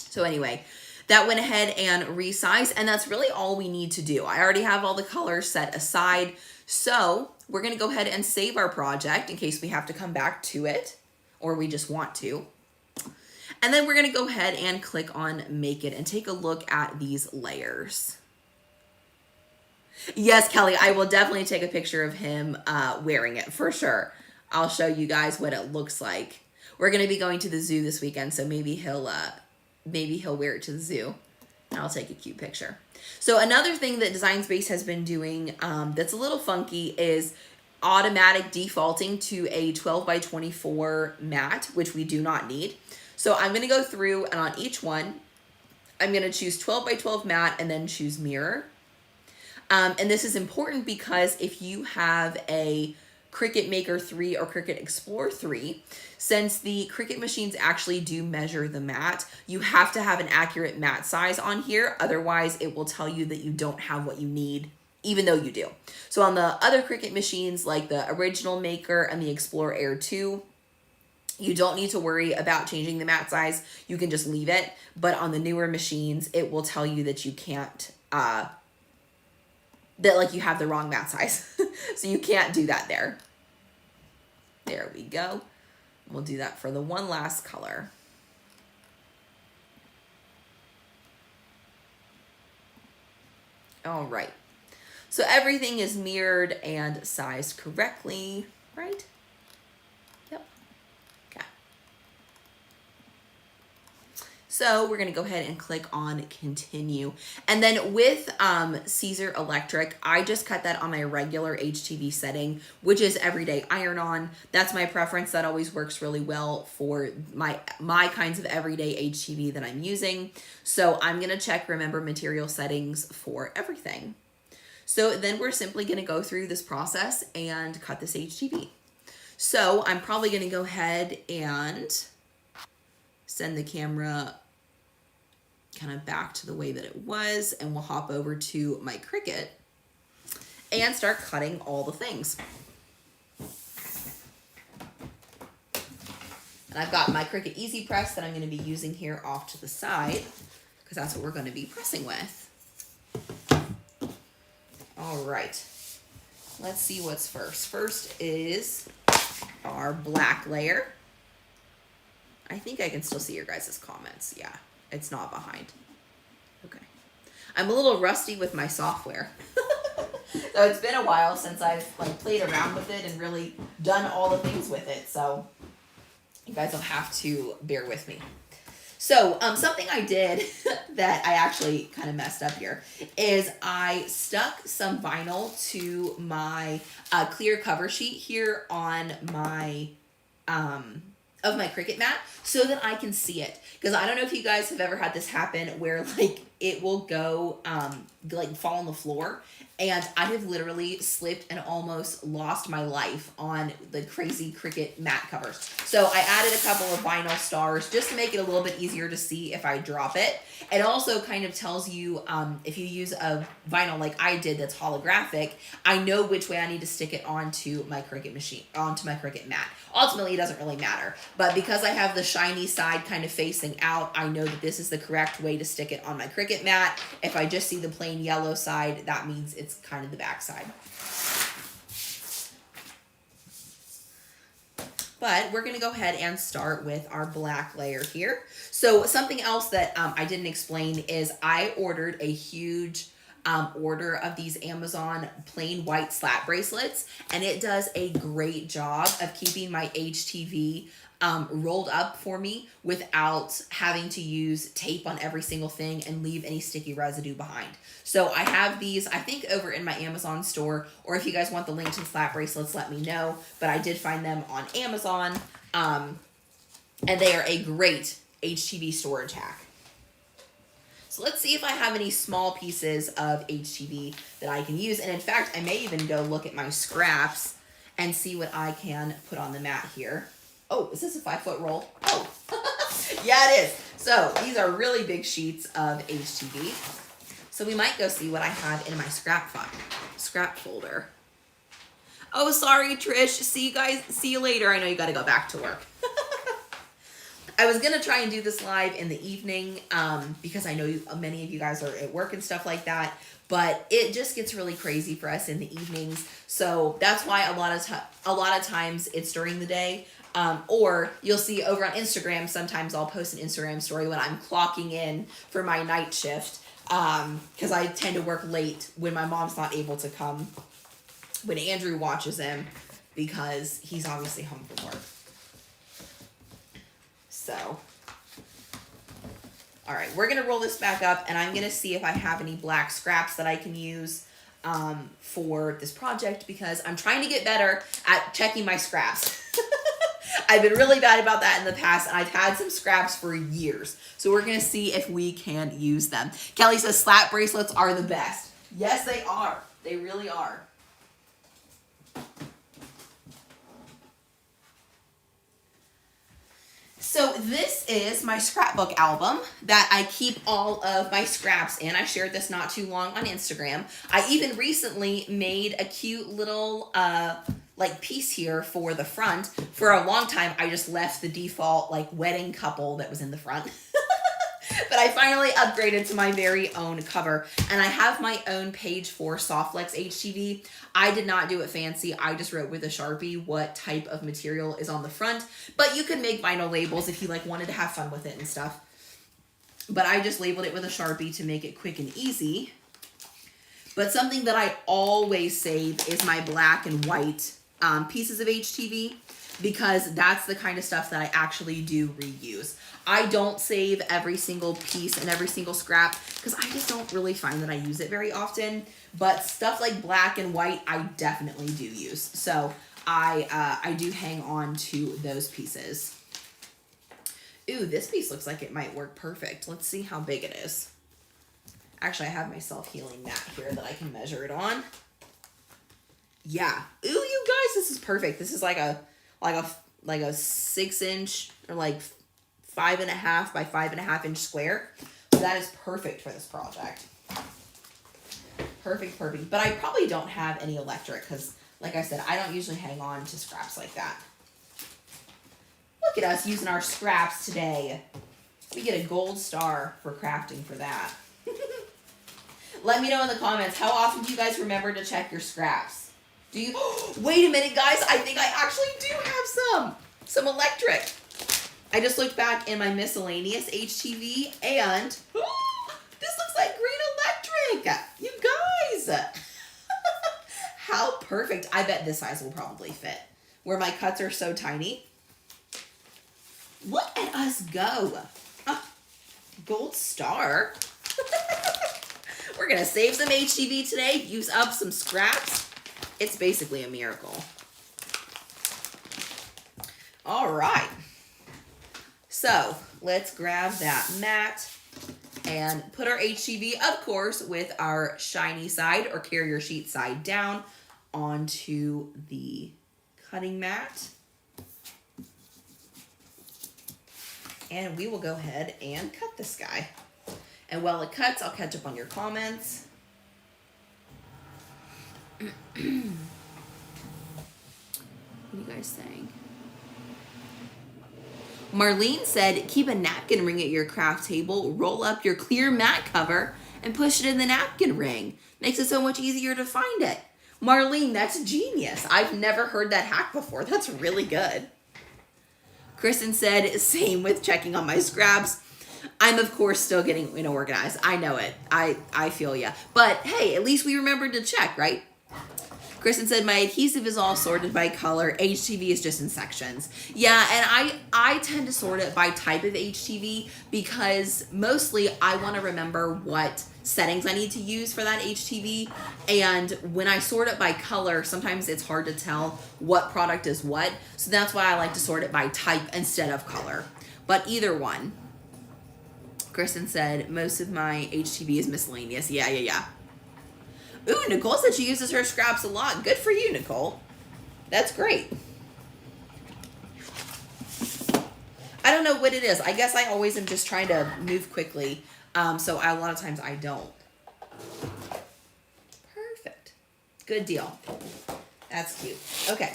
[SPEAKER 1] So anyway, that went ahead and resized, and that's really all we need to do. I already have all the colors set aside, so we're gonna go ahead and save our project in case we have to come back to it, or we just want to. And then we're gonna go ahead and click on Make It and take a look at these layers. Yes, Kelly, I will definitely take a picture of him wearing it for sure. I'll show you guys what it looks like. We're gonna be going to the zoo this weekend, so maybe he'll wear it to the zoo and I'll take a cute picture. So another thing that Design Space has been doing that's a little funky is automatic defaulting to a 12 by 24 mat, which we do not need. So I'm gonna go through and on each one, I'm gonna choose 12 by 12 mat and then choose mirror. And this is important because if you have a Cricut Maker 3 or Cricut Explore 3, since the Cricut machines actually do measure the mat, you have to have an accurate mat size on here. Otherwise, it will tell you that you don't have what you need, even though you do. So on the other Cricut machines, like the original Maker and the Explore Air 2, you don't need to worry about changing the mat size. You can just leave it. But on the newer machines, it will tell you that you can't, that like you have the wrong mat size. So you can't do that there. There we go. We'll do that for the one last color. All right. So everything is mirrored and sized correctly, right? Yep. Okay. So we're gonna go ahead and click on continue. And then with Caesar Electric, I just cut that on my regular HTV setting, which is everyday iron on. That's my preference. That always works really well for my kinds of everyday HTV that I'm using. So I'm gonna check remember material settings for everything. So then we're simply gonna go through this process and cut this HTV. So I'm probably gonna go ahead and send the camera kind of back to the way that it was, and we'll hop over to my Cricut and start cutting all the things. And I've got my Cricut Easy Press that I'm going to be using here off to the side because that's what we're going to be pressing with. All right, let's see what's first. First is our black layer. I think I can still see your guys' comments. Yeah. It's not behind. Okay. I'm a little rusty with my software. So it's been a while since I've like played around with it and really done all the things with it. So you guys will have to bear with me. So something I did that I actually kind of messed up here is I stuck some vinyl to my clear cover sheet here on my of my Cricut mat so that I can see it. Because I don't know if you guys have ever had this happen where like it will go like fall on the floor, and I have literally slipped and almost lost my life on the crazy Cricut mat covers. So I added a couple of vinyl stars just to make it a little bit easier to see if I drop it. It also kind of tells you if you use a vinyl like I did that's holographic, I know which way I need to stick it onto my Cricut machine, onto my Cricut mat. Ultimately, it doesn't really matter. But because I have the shiny side kind of facing out, I know that this is the correct way to stick it on my Cricut mat. If I just see the plain yellow side, that means it's kind of the back side. But we're going to go ahead and start with our black layer here. So something else that I didn't explain is I ordered a huge order of these Amazon plain white slat bracelets, and it does a great job of keeping my HTV rolled up for me without having to use tape on every single thing and leave any sticky residue behind. So I have these, I think, over in my Amazon store, or if you guys want the link to the slat bracelets, let me know. But I did find them on Amazon, and they are a great HTV storage hack. So let's see if I have any small pieces of HTV that I can use. And in fact, I may even go look at my scraps and see what I can put on the mat here. Oh, is this a 5-foot roll? Oh, yeah, it is. So these are really big sheets of HTV. So we might go see what I have in my scrap folder. Oh, sorry, Trish. See you guys. See you later. I know you got to go back to work. I was going to try and do this live in the evening because I know many of you guys are at work and stuff like that. But it just gets really crazy for us in the evenings. So that's why a lot of times it's during the day. Or you'll see over on Instagram, sometimes I'll post an Instagram story when I'm clocking in for my night shift. Because I tend to work late when my mom's not able to come, when Andrew watches him, because he's obviously home from work. So, all right, we're going to roll this back up, and I'm going to see if I have any black scraps that I can use for this project, because I'm trying to get better at checking my scraps. I've been really bad about that in the past, and I've had some scraps for years. So we're going to see if we can use them. Kelly says slat bracelets are the best. Yes, they are. They really are. So this is my scrapbook album that I keep all of my scraps in. I shared this not too long on Instagram. I even recently made a cute little like piece here for the front. For a long time, I just left the default like wedding couple that was in the front. But I finally upgraded to my very own cover, and I have my own page for Softflex HTV. I did not do it fancy. I just wrote with a Sharpie what type of material is on the front, but you could make vinyl labels if you like wanted to have fun with it and stuff. But I just labeled it with a Sharpie to make it quick and easy. But something that I always save is my black and white pieces of HTV. because that's the kind of stuff that I actually do reuse. I don't save every single piece and every single scrap because I just don't really find that I use it very often. But stuff like black and white, I definitely do use. So I do hang on to those pieces. Ooh, this piece looks like it might work perfect. Let's see how big it is. Actually, I have my self-healing mat here that I can measure it on. Yeah. Ooh, you guys, this is perfect. This is like a 6-inch or like 5.5 by 5.5 inch square. So that is perfect for this project. Perfect. But I probably don't have any electric because, like I said, I don't usually hang on to scraps like that. Look at us using our scraps today. We get a gold star for crafting for that. Let me know in the comments, how often do you guys remember to check your scraps? Do you? Wait a minute, guys. I think I actually do have some electric. I just looked back in my miscellaneous HTV and this looks like green electric. You guys. How perfect. I bet this size will probably fit. Where my cuts are so tiny. Look at us go. Gold star. We're going to save some HTV today, use up some scraps. It's basically a miracle. All right. So let's grab that mat and put our HTV, of course, with our shiny side or carrier sheet side down onto the cutting mat. And we will go ahead and cut this guy. And while it cuts, I'll catch up on your comments. What are you guys saying? Marlene said, keep a napkin ring at your craft table, roll up your clear mat cover, and push it in the napkin ring. Makes it so much easier to find it. Marlene, that's genius. I've never heard that hack before. That's really good. Kristen said, same with checking on my scraps. I'm, of course, still getting organized. I know it. I feel ya. But, hey, at least we remembered to check, right? Kristen said, my adhesive is all sorted by color. HTV is just in sections. Yeah, and I tend to sort it by type of HTV because mostly I want to remember what settings I need to use for that HTV. And when I sort it by color, sometimes it's hard to tell what product is what. So that's why I like to sort it by type instead of color. But either one. Kristen said, most of my HTV is miscellaneous. Yeah. Ooh, Nicole said she uses her scraps a lot. Good for you, Nicole. That's great. I don't know what it is. I guess I always am just trying to move quickly. So a lot of times I don't. Perfect. Good deal. That's cute. Okay.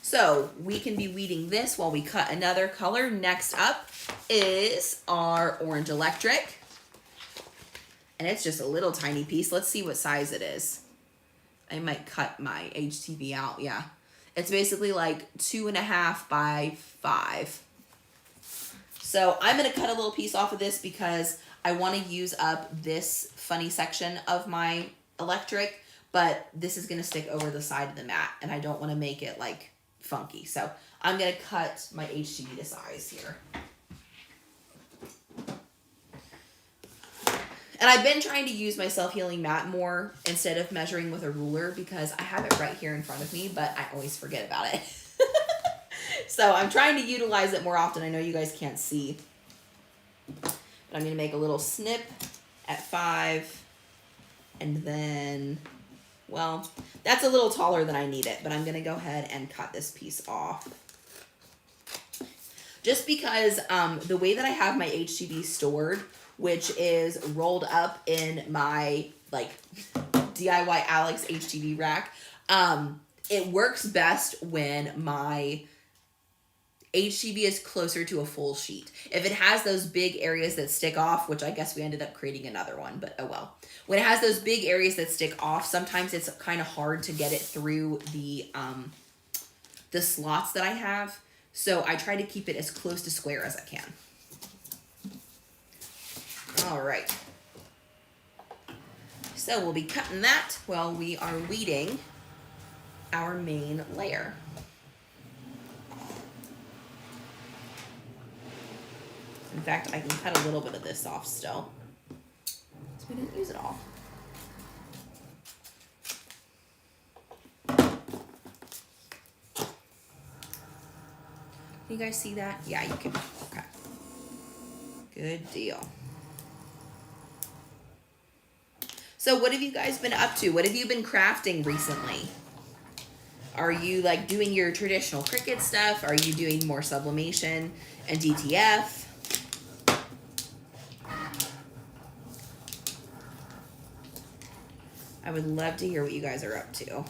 [SPEAKER 1] So we can be weeding this while we cut another color. Next up is our orange electric. And it's just a little tiny piece. Let's see what size it is. I might cut my HTV out. Yeah. It's basically like 2.5 by 5. So I'm going to cut a little piece off of this because I want to use up this funny section of my electric, but this is going to stick over the side of the mat and I don't want to make it like funky. So I'm going to cut my HTV to size here. And I've been trying to use my self-healing mat more instead of measuring with a ruler because I have it right here in front of me, but I always forget about it. So I'm trying to utilize it more often. I know you guys can't see. But I'm going to make a little snip at 5. And then, well, that's a little taller than I need it, but I'm going to go ahead and cut this piece off. Just because the way that I have my HTV stored, which is rolled up in my like DIY Alex HTV rack. It works best when my HTV is closer to a full sheet. If it has those big areas that stick off, which I guess we ended up creating another one, but oh well. When it has those big areas that stick off, sometimes it's kind of hard to get it through the slots that I have. So I try to keep it as close to square as I can. All right. So we'll be cutting that while we are weeding our main layer. In fact, I can cut a little bit of this off still. So we didn't use it all. Can you guys see that? Yeah, you can. Okay. Good deal. So what have you guys been up to? What have you been crafting recently? Are you like doing your traditional Cricut stuff? Are you doing more sublimation and DTF? I would love to hear what you guys are up to.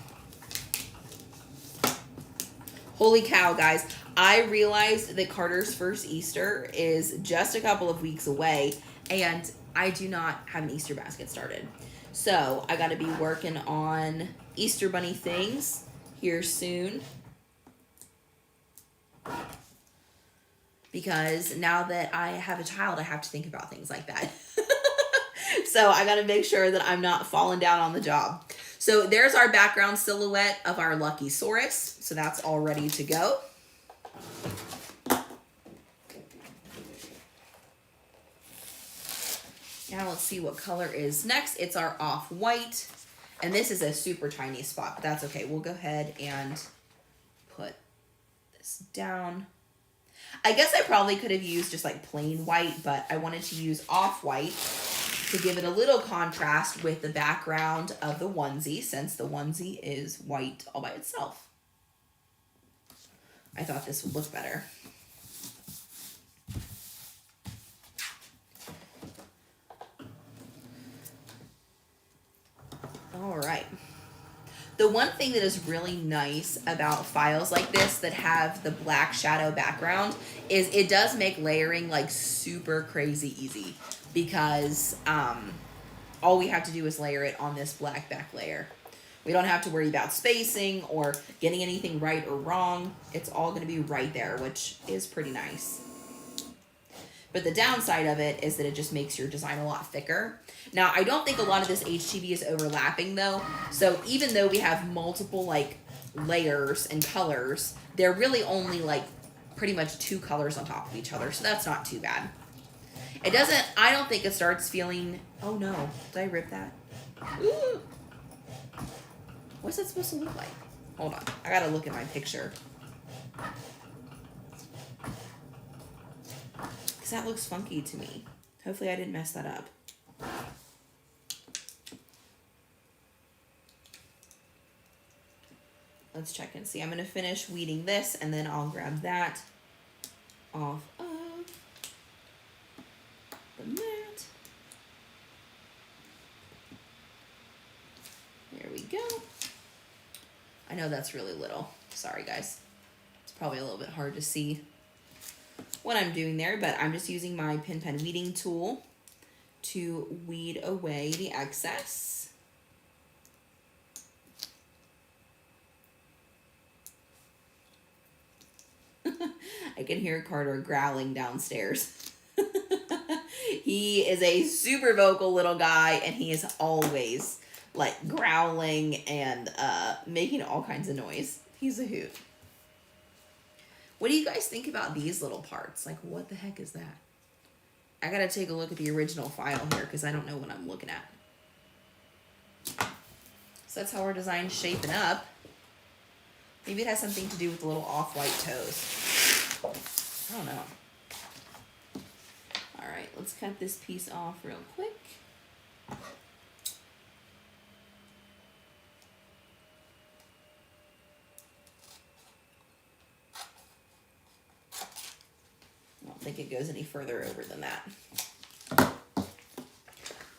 [SPEAKER 1] Holy cow, guys. I realized that Carter's first Easter is just a couple of weeks away, and I do not have an Easter basket started. So I got to be working on Easter bunny things here soon. Because now that I have a child, I have to think about things like that. So I got to make sure that I'm not falling down on the job. So there's our background silhouette of our Lucky Saurus. So that's all ready to go. Now let's see what color is next. It's our off-white. And this is a super tiny spot, but that's okay. We'll go ahead and put this down. I guess I probably could have used just like plain white, but I wanted to use off-white to give it a little contrast with the background of the onesie, since the onesie is white all by itself. I thought this would look better. All right. The one thing that is really nice about files like this that have the black shadow background is it does make layering like super crazy easy, because all we have to do is layer it on this black back layer. We don't have to worry about spacing or getting anything right or wrong. It's all going to be right there, which is pretty nice. But the downside of it is that it just makes your design a lot thicker. Now, I don't think a lot of this HTV is overlapping though. So even though we have multiple like layers and colors, they're really only like pretty much 2 colors on top of each other. So that's not too bad. It doesn't, I don't think it starts feeling, oh no, did I rip that? Ooh. What's that supposed to look like? Hold on, I gotta look at my picture. Because that looks funky to me. Hopefully I didn't mess that up. Let's check and see. I'm going to finish weeding this, and then I'll grab that off of the mat. There we go. I know that's really little. Sorry, guys. It's probably a little bit hard to see what I'm doing there, but I'm just using my pin pen weeding tool to weed away the excess. I can hear Carter growling downstairs. He is a super vocal little guy, and he is always like growling and making all kinds of noise. He's a hoot. What do you guys think about these little parts? Like, what the heck is that? I gotta take a look at the original file here because I don't know what I'm looking at. So that's how our design's shaping up. Maybe it has something to do with the little off-white toes. I don't know. All right, let's cut this piece off real quick. I don't think it goes any further over than that.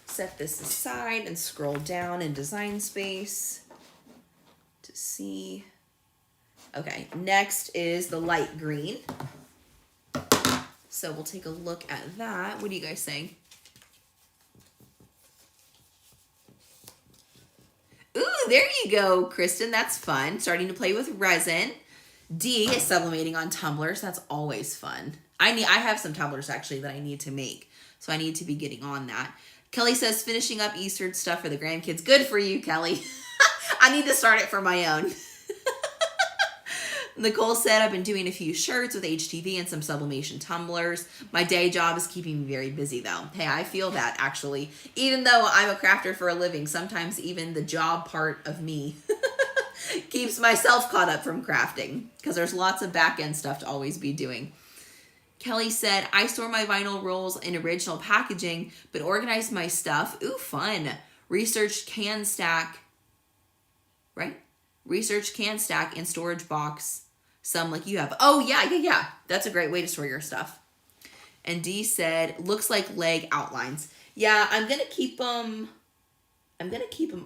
[SPEAKER 1] Set this aside and scroll down in design space to see. Okay, next is the light green. So we'll take a look at that. What do you guys think? Ooh, there you go, Kristen. That's fun. Starting to play with resin. D is sublimating on tumblers. That's always fun. I have some tumblers actually that I need to make, so I need to be getting on that. Kelly says finishing up Easter stuff for the grandkids. Good for you, Kelly. I need to start it for my own. Nicole said, I've been doing a few shirts with HTV and some sublimation tumblers. My day job is keeping me very busy, though. Hey, I feel that, actually. Even though I'm a crafter for a living, sometimes even the job part of me keeps myself caught up from crafting, because there's lots of back-end stuff to always be doing. Kelly said, I store my vinyl rolls in original packaging, but organize my stuff. Ooh, fun. Research can stack, right? Research can stack in storage box, some like you have. Oh, yeah. That's a great way to store your stuff. And Dee said, looks like leg outlines. Yeah, I'm going to keep them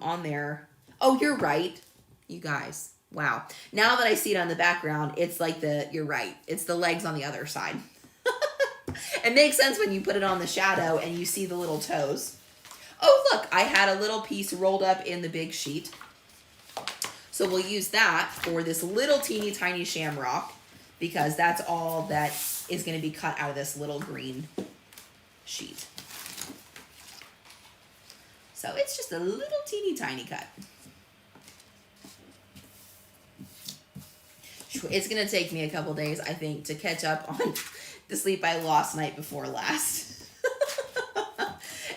[SPEAKER 1] on there. Oh, you're right. You guys. Wow. Now that I see it on the background, it's like you're right. It's the legs on the other side. It makes sense when you put it on the shadow and you see the little toes. Oh, look, I had a little piece rolled up in the big sheet. So we'll use that for this little teeny tiny shamrock, because that's all that is going to be cut out of this little green sheet. So it's just a little teeny tiny cut. It's going to take me a couple days, I think, to catch up on the sleep I lost night before last.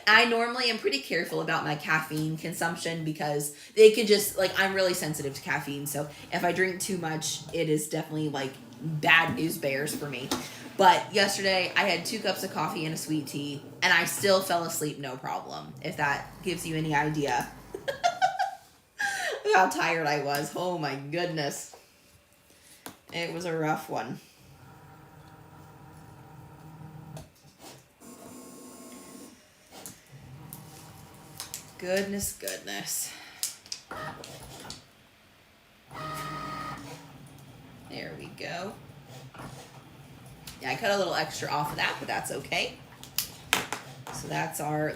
[SPEAKER 1] I normally am pretty careful about my caffeine consumption, because they could just, like, I'm really sensitive to caffeine. So if I drink too much, it is definitely, like, bad news bears for me. But yesterday, I had 2 cups of coffee and a sweet tea, and I still fell asleep no problem, if that gives you any idea how tired I was. Oh, my goodness. It was a rough one. Goodness. There we go. Yeah, I cut a little extra off of that, but that's okay. So that's our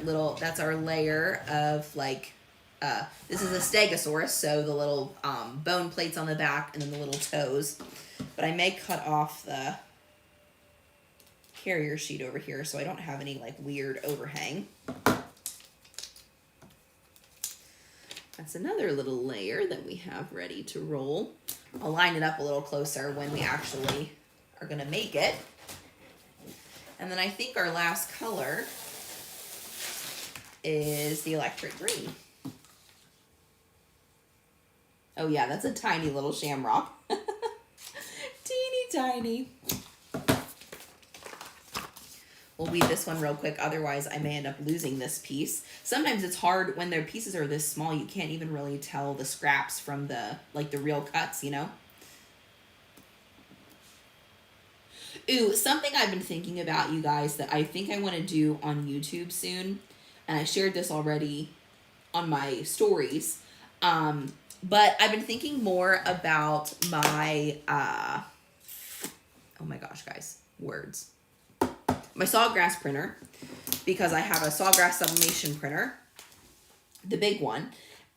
[SPEAKER 1] layer of, like, this is a stegosaurus, so the little bone plates on the back and then the little toes. But I may cut off the carrier sheet over here so I don't have any, like, weird overhang. That's another little layer that we have ready to roll. I'll line it up a little closer when we actually are going to make it. And then I think our last color is the electric green. Oh yeah, that's a tiny little shamrock. Teeny tiny. We'll weed this one real quick, otherwise I may end up losing this piece. Sometimes it's hard when their pieces are this small, you can't even really tell the scraps from the real cuts, you know? Ooh, something I've been thinking about, you guys, that I think I want to do on YouTube soon, and I shared this already on my stories, but I've been thinking more about my, oh my gosh, guys, words. My sawgrass printer, because I have a sawgrass sublimation printer, the big one,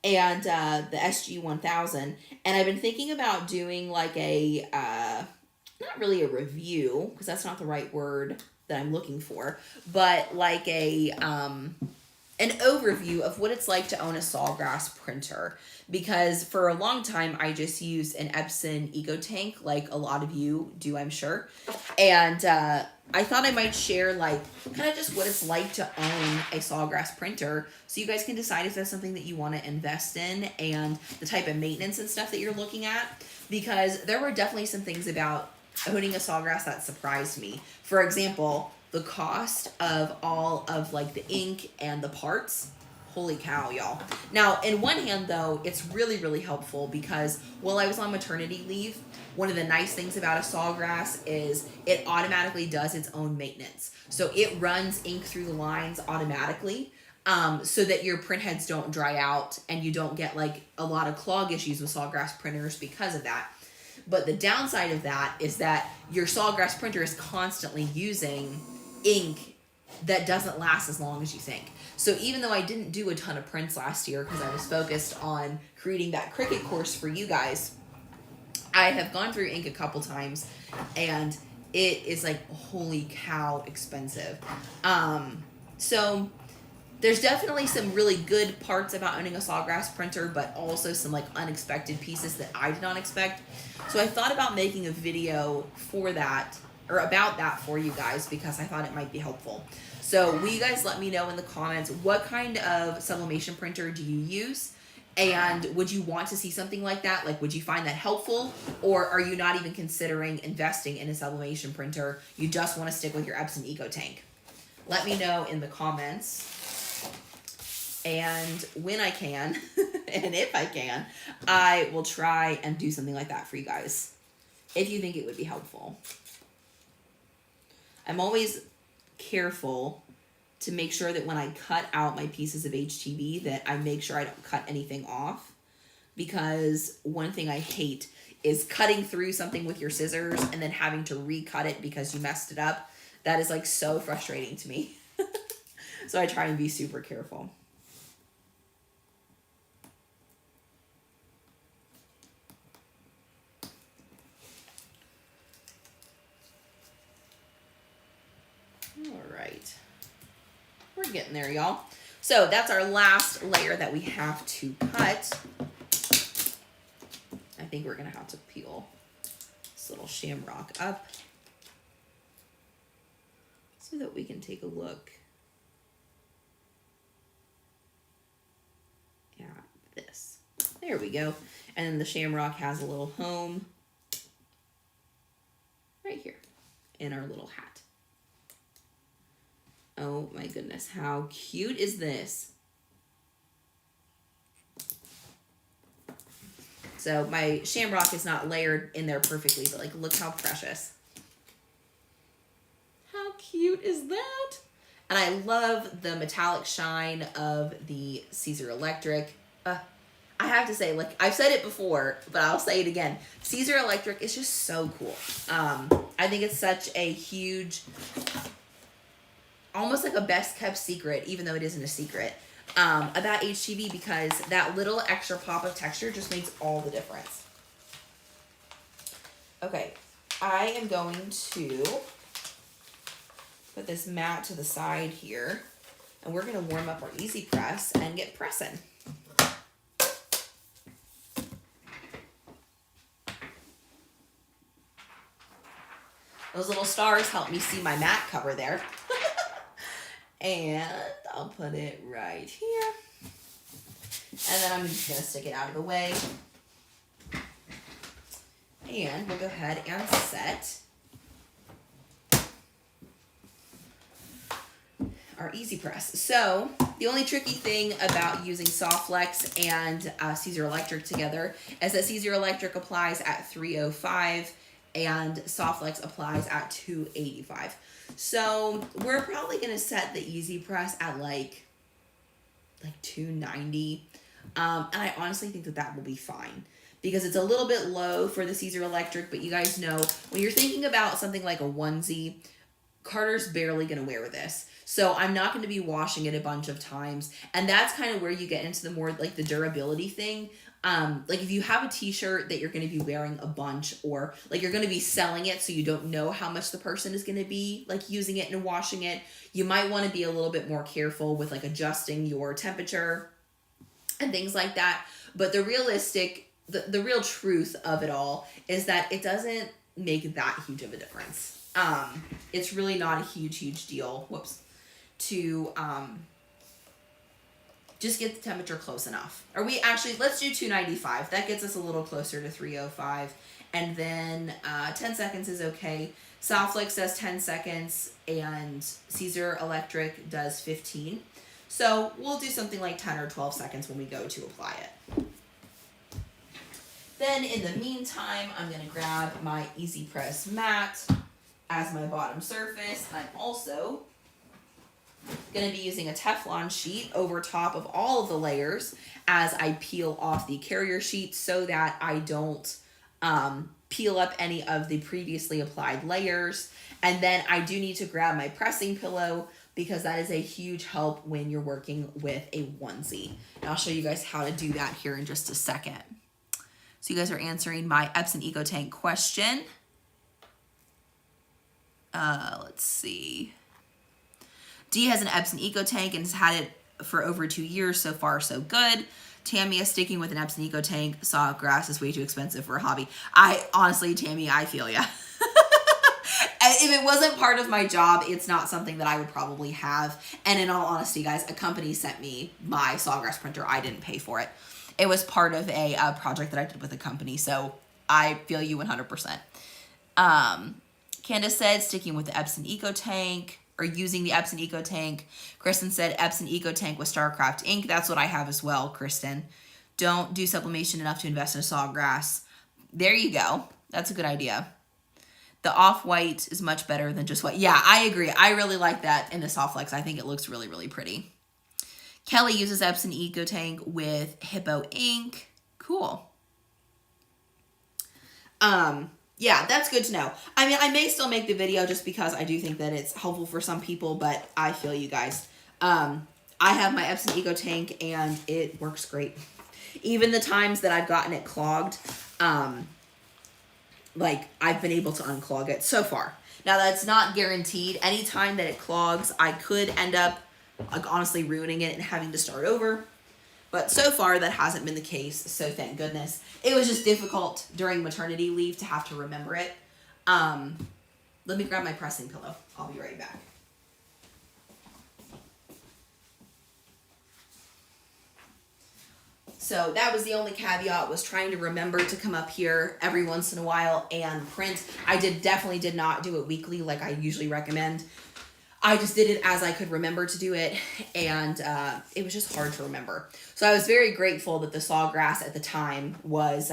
[SPEAKER 1] and the SG-1000, and I've been thinking about doing like a, not really a review, because that's not the right word that I'm looking for, but like a, an overview of what it's like to own a sawgrass printer, because for a long time I just used an Epson EcoTank, like a lot of you do, I'm sure, and I thought I might share, like, kind of just what it's like to own a sawgrass printer, so you guys can decide if that's something that you want to invest in and the type of maintenance and stuff that you're looking at, because there were definitely some things about owning a sawgrass that surprised me. For example, the cost of all of, like, the ink and the parts. Holy cow, y'all. Now, in one hand, though, it's really, really helpful, because while I was on maternity leave, one of the nice things about a sawgrass is it automatically does its own maintenance. So it runs ink through the lines automatically, so that your print heads don't dry out and you don't get, like, a lot of clog issues with sawgrass printers because of that. But the downside of that is that your sawgrass printer is constantly using ink that doesn't last as long as you think. So even though I didn't do a ton of prints last year because I was focused on creating that Cricut course for you guys, I have gone through ink a couple times, and it is like, holy cow, expensive. So There's definitely some really good parts about owning a sawgrass printer, but also some like unexpected pieces that I did not expect. So I thought about making a video for that, or about that for you guys, because I thought it might be helpful. So will you guys let me know in the comments, what kind of sublimation printer do you use? And would you want to see something like that? Like, would you find that helpful? Or are you not even considering investing in a sublimation printer? You just want to stick with your Epson EcoTank? Let me know in the comments. And when I can, and if I can, I will try and do something like that for you guys, if you think it would be helpful. I'm always careful to make sure that when I cut out my pieces of HTV that I make sure I don't cut anything off, because one thing I hate is cutting through something with your scissors and then having to recut it because you messed it up. That is like so frustrating to me. So I try and be super careful. All right. We're getting there, y'all. So that's our last layer that we have to cut. I think we're going to have to peel this little shamrock up so that we can take a look at this. There we go. And then the shamrock has a little home right here in our little hat. Oh my goodness, how cute is this? So my shamrock is not layered in there perfectly, but like, look how precious. How cute is that? And I love the metallic shine of the Caesar Electric. I have to say, like, I've said it before, but I'll say it again. Caesar Electric is just so cool. I think it's such a huge, almost like a best kept secret, even though it isn't a secret, about HTV, because that little extra pop of texture just makes all the difference. Okay, I am going to put this mat to the side here, and we're going to warm up our Easy Press and get pressing. Those little stars help me see my mat cover there. And I'll put it right here. And then I'm just going to stick it out of the way. And we'll go ahead and set our Easy Press. So the only tricky thing about using Softflex and Caesar Electric together is that Caesar Electric applies at 305 and Softflex applies at 285. So we're probably going to set the Easy Press at like 290. And I honestly think that that will be fine, because it's a little bit low for the Caesar Electric, but you guys know when you're thinking about something like a onesie, Carter's barely going to wear this. So I'm not going to be washing it a bunch of times. And that's kind of where you get into the more like the durability thing. Like if you have a t-shirt that you're going to be wearing a bunch, or like you're going to be selling it so you don't know how much the person is going to be like using it and washing it, you might want to be a little bit more careful with like adjusting your temperature and things like that. But the real truth of it all is that it doesn't make that huge of a difference. It's really not a huge deal. To just get the temperature close enough. Or let's do 295. That gets us a little closer to 305. And then 10 seconds is okay. Softflex does 10 seconds and Caesar Electric does 15. So we'll do something like 10 or 12 seconds when we go to apply it. Then in the meantime, I'm going to grab my Easy Press mat as my bottom surface. I'm also going to be using a Teflon sheet over top of all of the layers as I peel off the carrier sheet, so that I don't peel up any of the previously applied layers. And then I do need to grab my pressing pillow, because that is a huge help when you're working with a onesie. And I'll show you guys how to do that here in just a second. So you guys are answering my Epson EcoTank question. Let's see. Dee has an Epson EcoTank and has had it
[SPEAKER 3] for over 2 years. So far, so good. Tammy is sticking with an Epson Eco Tank. Sawgrass is way too expensive for a hobby. Honestly, Tammy, I feel ya. If it wasn't part of my job, it's not something that I would probably have. And in all honesty, guys, a company sent me my sawgrass printer. I didn't pay for it. It was part of a project that I did with a company. So I feel you 100%. Candace said sticking with the Epson Eco Tank, or using the Epson Eco Tank. Kristen said Epson Eco Tank with StarCraft ink. That's what I have as well, Kristen. Don't do sublimation enough to invest in a sawgrass. There you go. That's a good idea. The off-white is much better than just white. Yeah, I agree. I really like that in the Softflex. I think it looks really, really pretty. Kelly uses Epson Eco Tank with Hippo ink. Cool. Yeah, that's good to know. I mean, I may still make the video just because I do think that it's helpful for some people, but I feel you guys. I have my Epson Eco Tank and it works great. Even the times that I've gotten it clogged, like, I've been able to unclog it so far. Now, that's not guaranteed. Anytime that it clogs, I could end up, like, honestly ruining it and having to start over. But so far, that hasn't been the case, so thank goodness. It was just difficult during maternity leave to have to remember it. Let me grab my pressing pillow. I'll be right back. So that was the only caveat, was trying to remember to come up here every once in a while and print. I definitely did not do it weekly like I usually recommend. I just did it as I could remember to do it, and it was just hard to remember. So I was very grateful that the Sawgrass at the time was,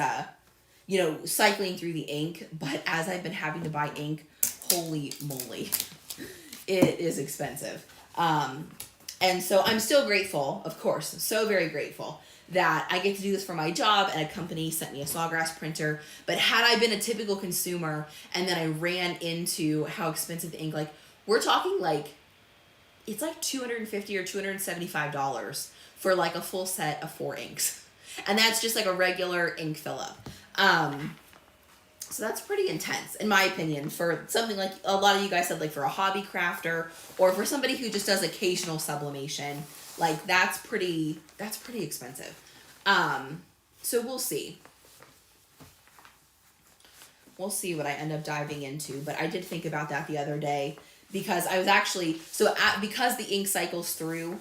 [SPEAKER 3] cycling through the ink, but as I've been having to buy ink, holy moly, it is expensive. And so I'm still grateful, of course, so very grateful that I get to do this for my job, and a company sent me a Sawgrass printer. But had I been a typical consumer and then I ran into how expensive the ink, like, we're talking like, it's like $250 or $275 for like a full set of 4 inks. And that's just like a regular ink fill up. So that's pretty intense, in my opinion, for something like a lot of you guys said, like for a hobby crafter or for somebody who just does occasional sublimation. Like, that's pretty expensive. So we'll see. We'll see what I end up diving into. But I did think about that the other day because I was actually, because the ink cycles through,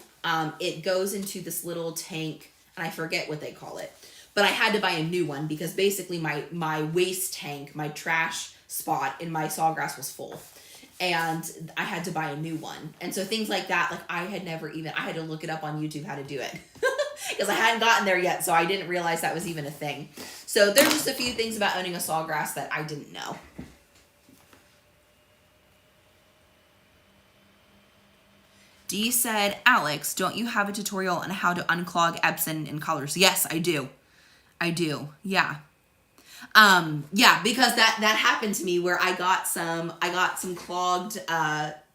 [SPEAKER 3] it goes into this little tank, and I forget what they call it. But I had to buy a new one because basically my waste tank, my trash spot in my Sawgrass was full. And I had to buy a new one. And so things like that, like I had to look it up on YouTube how to do it. Because I hadn't gotten there yet, so I didn't realize that was even a thing. So there's just a few things about owning a Sawgrass that I didn't know. Dee said, Alex, don't you have a tutorial on how to unclog Epson in colors? Yes, I do. Yeah. Yeah, because that happened to me where I got some clogged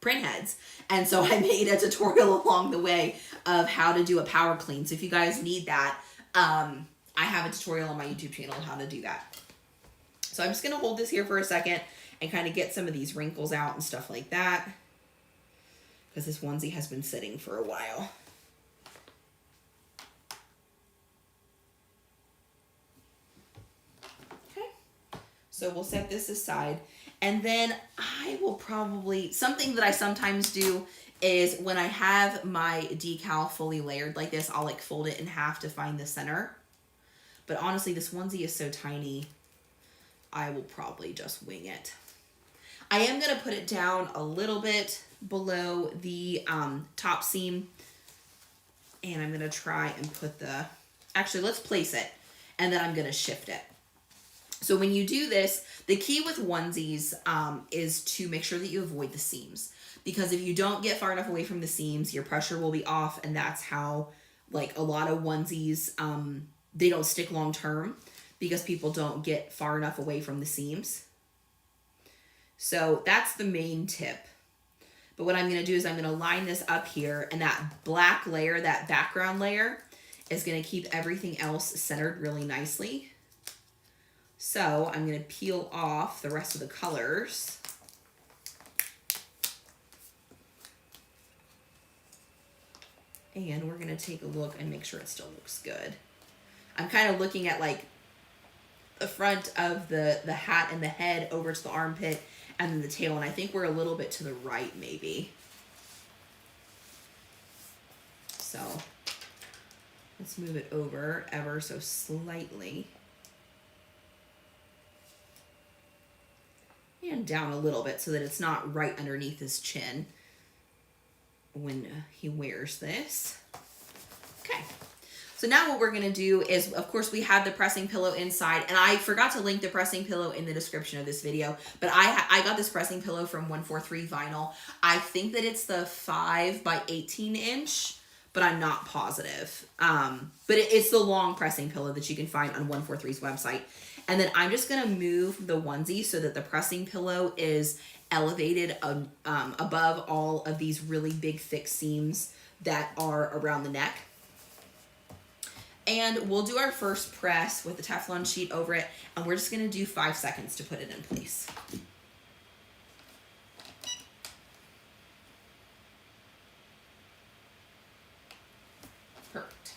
[SPEAKER 3] print heads. And so I made a tutorial along the way of how to do a power clean. So if you guys need that, I have a tutorial on my YouTube channel on how to do that. So I'm just going to hold this here for a second and kind of get some of these wrinkles out and stuff like that, because this onesie has been sitting for a while. So we'll set this aside. And then I will probably, something that I sometimes do is when I have my decal fully layered like this, I'll like fold it in half to find the center. But honestly, this onesie is so tiny, I will probably just wing it. I am going to put it down a little bit below the top seam. And I'm going to try and put actually, let's place it. And then I'm going to shift it. So when you do this, the key with onesies is to make sure that you avoid the seams. Because if you don't get far enough away from the seams, your pressure will be off. And that's how, like, a lot of onesies, they don't stick long term because people don't get far enough away from the seams. So that's the main tip. But what I'm going to do is I'm going to line this up here. And that black layer, that background layer, is going to keep everything else centered really nicely. So I'm going to peel off the rest of the colors. And we're gonna take a look and make sure it still looks good. I'm kind of looking at like the front of the hat and the head over to the armpit and then the tail, and I think we're a little bit to the right maybe. So let's move it over ever so slightly. And down a little bit so that it's not right underneath his chin when he wears this. Okay. So now what we're going to do is, of course, we have the pressing pillow inside, and I forgot to link the pressing pillow in the description of this video, but I got this pressing pillow from 143 Vinyl. I think that it's the 5 by 18 inch, but I'm not positive. But it's the long pressing pillow that you can find on 143's website. And then I'm just going to move the onesie so that the pressing pillow is elevated above all of these really big thick seams that are around the neck. And we'll do our first press with the Teflon sheet over it, and we're just going to do 5 seconds to put it in place. Perfect.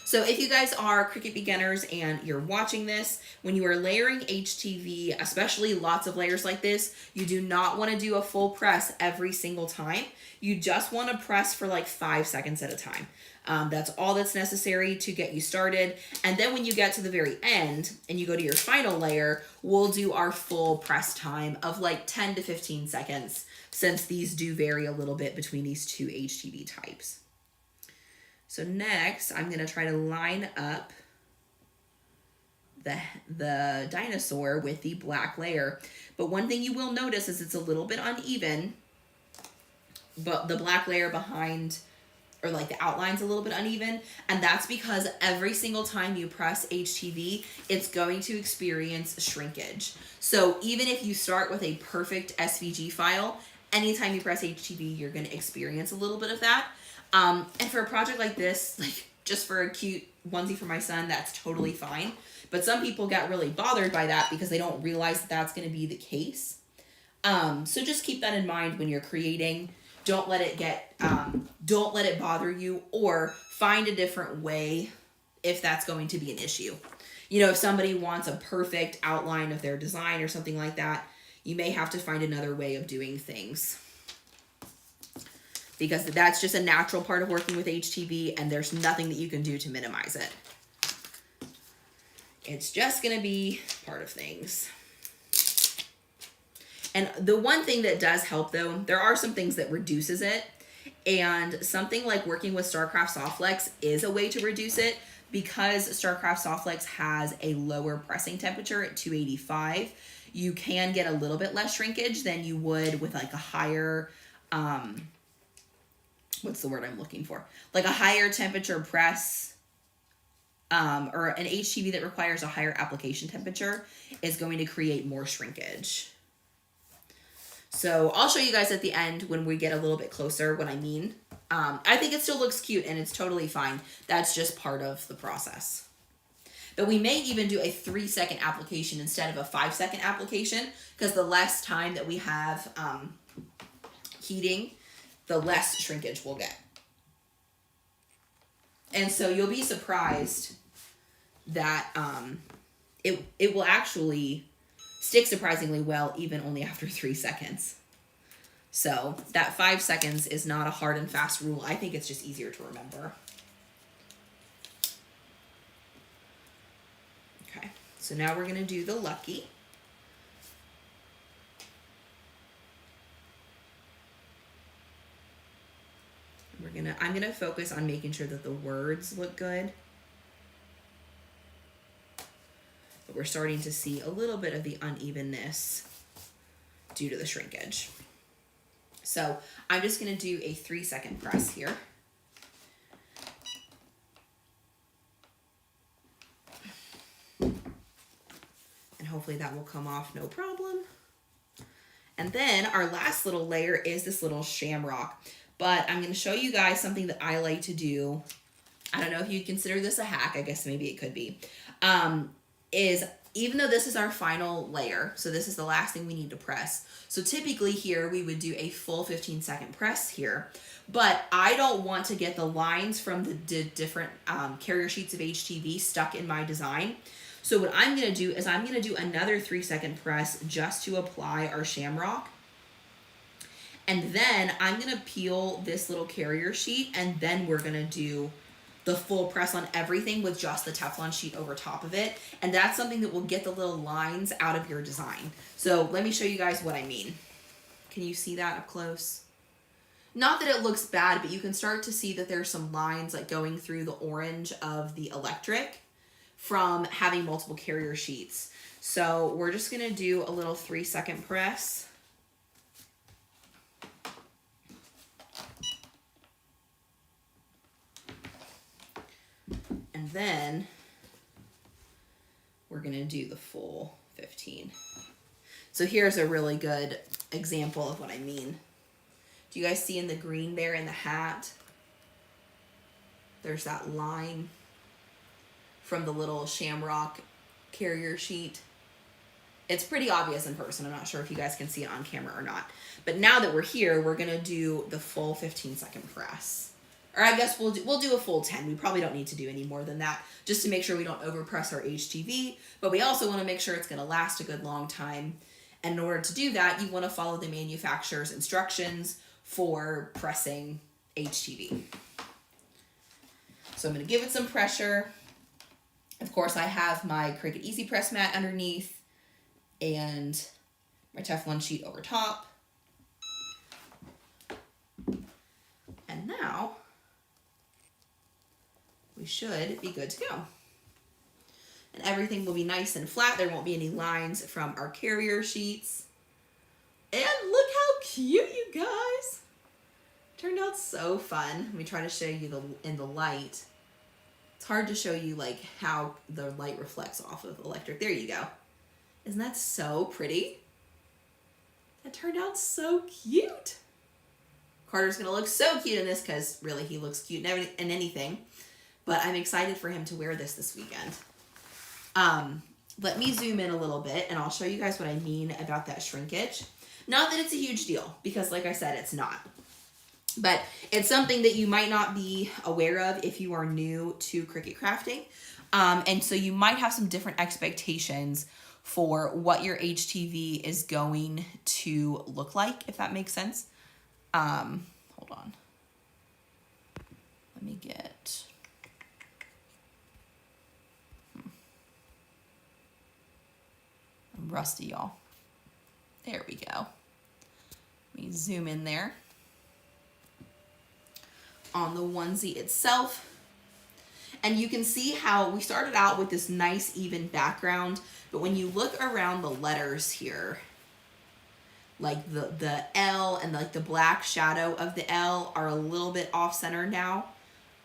[SPEAKER 3] So if you guys are Cricut beginners and you're watching this, when you are layering HTV, especially lots of layers like this, you do not want to do a full press every single time. You just want to press for like 5 seconds at a time. That's all that's necessary to get you started. And then when you get to the very end and you go to your final layer, we'll do our full press time of like 10 to 15 seconds, since these do vary a little bit between these two HTV types. So next, I'm going to try to line up the dinosaur with the black layer. But one thing you will notice is it's a little bit uneven, but the black layer behind, or like the outline's a little bit uneven, and that's because every single time you press HTV, it's going to experience shrinkage. So even if you start with a perfect SVG file, anytime you press HTV, you're going to experience a little bit of that. And for a project like this, like just for a cute onesie for my son, that's totally fine. But some people get really bothered by that because they don't realize that that's going to be the case. So just keep that in mind when you're creating. Don't let it bother you, or find a different way if that's going to be an issue. You know, if somebody wants a perfect outline of their design or something like that, you may have to find another way of doing things, because that's just a natural part of working with HTV, and there's nothing that you can do to minimize it. It's just going to be part of things. And the one thing that does help, though, there are some things that reduces it, and something like working with StarCraft Softflex is a way to reduce it, because StarCraft Softflex has a lower pressing temperature at 285. You can get a little bit less shrinkage than you would with like a higher, what's the word I'm looking for? Like a higher temperature press, or an HTV that requires a higher application temperature is going to create more shrinkage. So I'll show you guys at the end when we get a little bit closer what I mean. I think it still looks cute and it's totally fine. That's just part of the process. But we may even do a 3-second application instead of a 5-second application, because the less time that we have heating, the less shrinkage we'll get. And so you'll be surprised that it will actually stick surprisingly well, even only after 3 seconds. So that 5 seconds is not a hard and fast rule. I think it's just easier to remember. Okay, so now we're going to do the Lucky. I'm gonna focus on making sure that the words look good. But we're starting to see a little bit of the unevenness due to the shrinkage. So I'm just gonna do a 3-second press here. And hopefully that will come off no problem. And then our last little layer is this little shamrock. But I'm going to show you guys something that I like to do. I don't know if you'd consider this a hack. I guess maybe it could be. Is even though this is our final layer, so this is the last thing we need to press. So typically here we would do a full 15-second press here, but I don't want to get the lines from the different carrier sheets of HTV stuck in my design. So what I'm gonna do is I'm gonna do another 3-second press just to apply our shamrock. And then I'm gonna peel this little carrier sheet, and then we're gonna do the full press on everything with just the Teflon sheet over top of it. And that's something that will get the little lines out of your design. So let me show you guys what I mean. Can you see that up close? Not that it looks bad, but you can start to see that there's some lines like going through the orange of the electric from having multiple carrier sheets. So we're just gonna do a little 3-second press. And then we're gonna do the full 15. So here's a really good example of what I mean. Do you guys see in the green there in the hat? There's that line from the little shamrock carrier sheet. It's pretty obvious in person. I'm not sure if you guys can see it on camera or not. But now that we're here, we're gonna do the full 15-second press. Or I guess we'll do a full 10. We probably don't need to do any more than that, just to make sure we don't overpress our HTV, but we also wanna make sure it's gonna last a good long time. And in order to do that, you wanna follow the manufacturer's instructions for pressing HTV. So I'm gonna give it some pressure. Of course, I have my Cricut Easy Press mat underneath and my Teflon sheet over top. And now we should be good to go. And everything will be nice and flat. There won't be any lines from our carrier sheets. And look how cute, you guys. Turned out so fun. Let me try to show you in the light. It's hard to show you like how the light reflects off of electric. There you go. Isn't that so pretty? That turned out so cute. Carter's gonna look so cute in this because really he looks cute in anything. But I'm excited for him to wear this weekend. Let me zoom in a little bit and I'll show you guys what I mean about that shrinkage. Not that it's a huge deal, because like I said, it's not. But it's something that you might not be aware of if you are new to Cricut crafting. And so you might have some different expectations for what your HTV is going to look like, if that makes sense. Hold on. Let me get... I'm rusty, y'all. There we go. Let me zoom in there. On the onesie itself. And you can see how we started out with this nice even background, but when you look around the letters here, like the L and like the black shadow of the L are a little bit off center now.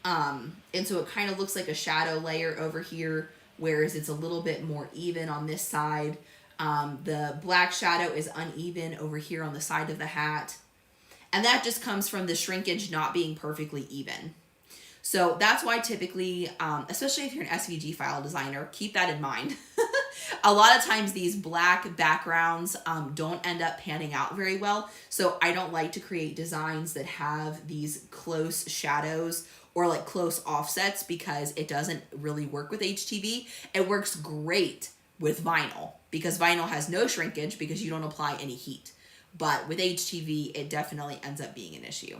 [SPEAKER 3] And so it kind of looks like a shadow layer over here, whereas it's a little bit more even on this side. The black shadow is uneven over here on the side of the hat. And that just comes from the shrinkage not being perfectly even. So that's why typically, especially if you're an SVG file designer, keep that in mind. A lot of times these black backgrounds don't end up panning out very well. So I don't like to create designs that have these close shadows or like close offsets because it doesn't really work with HTV. It works great with vinyl because vinyl has no shrinkage because you don't apply any heat. But with HTV, it definitely ends up being an issue.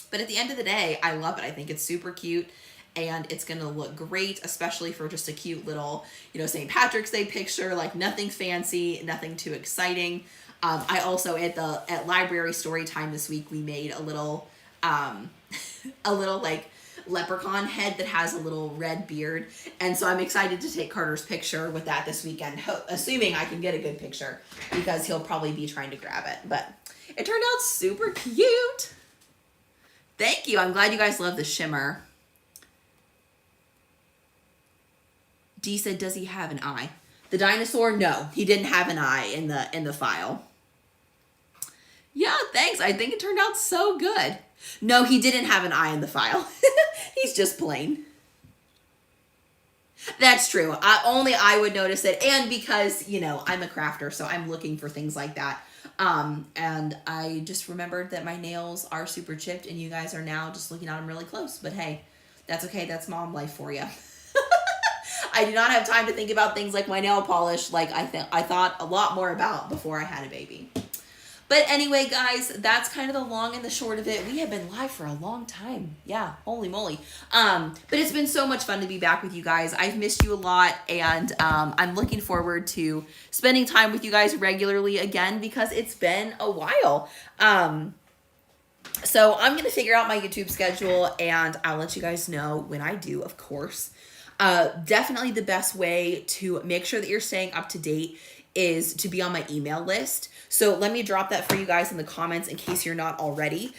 [SPEAKER 3] But at the end of the day, I love it. I think it's super cute and it's gonna look great, especially for just a cute little, St. Patrick's Day picture, like nothing fancy, nothing too exciting. I also, at library story time this week, we made a little like leprechaun head that has a little red beard. And so I'm excited to take Carter's picture with that this weekend, assuming I can get a good picture because he'll probably be trying to grab it. But it turned out super cute. Thank you. I'm glad you guys love the shimmer. Dee said, does he have an eye? The dinosaur? No, he didn't have an eye in the file. Yeah, thanks. I think it turned out so good. No, he didn't have an eye in the file. He's just plain. That's true. Only I would notice it. And because, you know, I'm a crafter, so I'm looking for things like that. And I just remembered that my nails are super chipped and you guys are now just looking at them really close. But hey, that's okay. That's mom life for you. I do not have time to think about things like my nail polish like I thought a lot more about before I had a baby. But anyway, guys, that's kind of the long and the short of it. We have been live for a long time. Yeah, holy moly. But it's been so much fun to be back with you guys. I've missed you a lot, and I'm looking forward to spending time with you guys regularly again because it's been a while. So I'm going to figure out my YouTube schedule, and I'll let you guys know when I do, of course. Definitely the best way to make sure that you're staying up to date is to be on my email list. So let me drop that for you guys in the comments in case you're not already.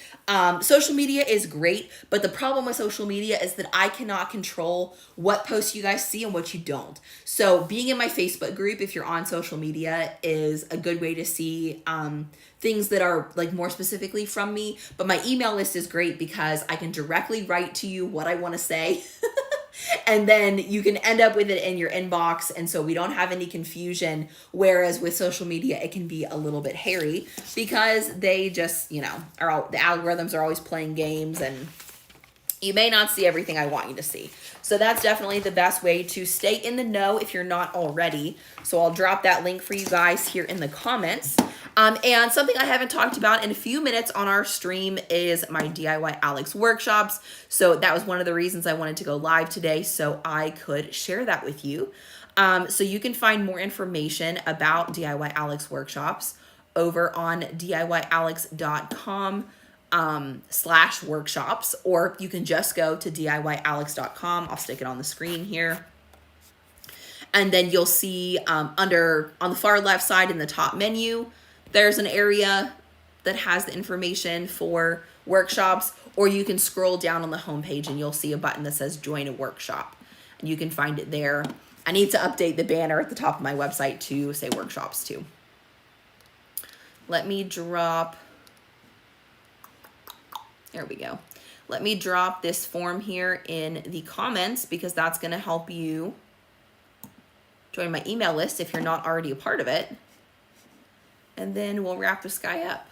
[SPEAKER 3] Social media is great, but the problem with social media is that I cannot control what posts you guys see and what you don't. So being in my Facebook group, if you're on social media, is a good way to see things that are like more specifically from me. But my email list is great because I can directly write to you what I want to say. And then you can end up with it in your inbox. And so we don't have any confusion. Whereas with social media, it can be a little bit hairy because they just, you know, the algorithms are always playing games and you may not see everything I want you to see. So that's definitely the best way to stay in the know if you're not already. So I'll drop that link for you guys here in the comments. And something I haven't talked about in a few minutes on our stream is my DIY Alex workshops. So that was one of the reasons I wanted to go live today so I could share that with you. So you can find more information about DIY Alex workshops over on DIYAlex.com /workshops, or you can just go to DIYAlex.com. I'll stick it on the screen here. And then you'll see on the far left side in the top menu, there's an area that has the information for workshops, or you can scroll down on the homepage and you'll see a button that says join a workshop. And you can find it there. I need to update the banner at the top of my website to say workshops too. Let me drop, there we go. Let me drop this form here in the comments because that's going to help you join my email list if you're not already a part of it. And then we'll wrap this guy up.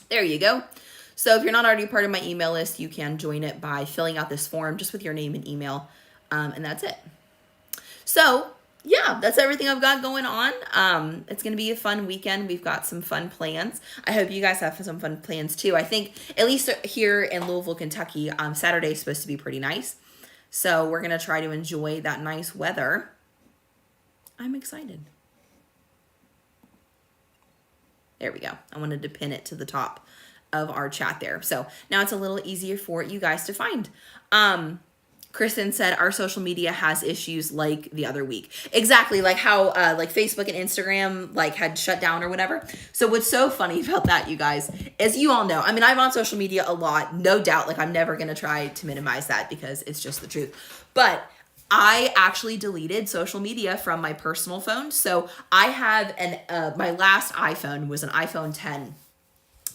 [SPEAKER 3] There you go. So if you're not already part of my email list, you can join it by filling out this form just with your name and email. And that's it. So yeah, that's everything I've got going on. It's going to be a fun weekend. We've got some fun plans. I hope you guys have some fun plans too. I think at least here in Louisville, Kentucky, Saturday is supposed to be pretty nice. So we're going to try to enjoy that nice weather. I'm excited. There we go. I wanted to pin it to the top of our chat there. So now it's a little easier for you guys to find. Kristen said our social media has issues like the other week. Exactly, like how like Facebook and Instagram like had shut down or whatever. So what's so funny about that, you guys, is you all know, I mean, I'm on social media a lot, no doubt. Like I'm never going to try to minimize that because it's just the truth. But I actually deleted social media from my personal phone. So I have my last iPhone was an iPhone 10.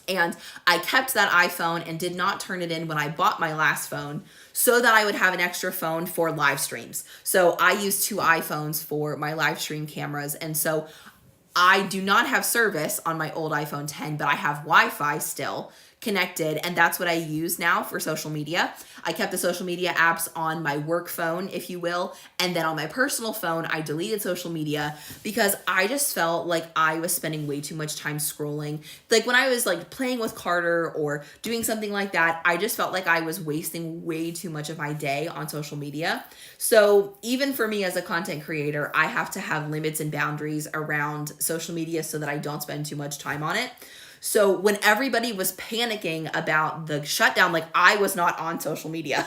[SPEAKER 3] And I kept that iPhone and did not turn it in when I bought my last phone so that I would have an extra phone for live streams. So I use 2 iPhones for my live stream cameras. And so I do not have service on my old iPhone 10, but I have Wi-Fi still connected, and that's what I use now for social media. I kept the social media apps on my work phone, if you will, and then on my personal phone, I deleted social media because I just felt like I was spending way too much time scrolling. Like when I was like playing with Carter or doing something like that, I just felt like I was wasting way too much of my day on social media. So even for me as a content creator, I have to have limits and boundaries around social media so that I don't spend too much time on it. So when everybody was panicking about the shutdown, like I was not on social media.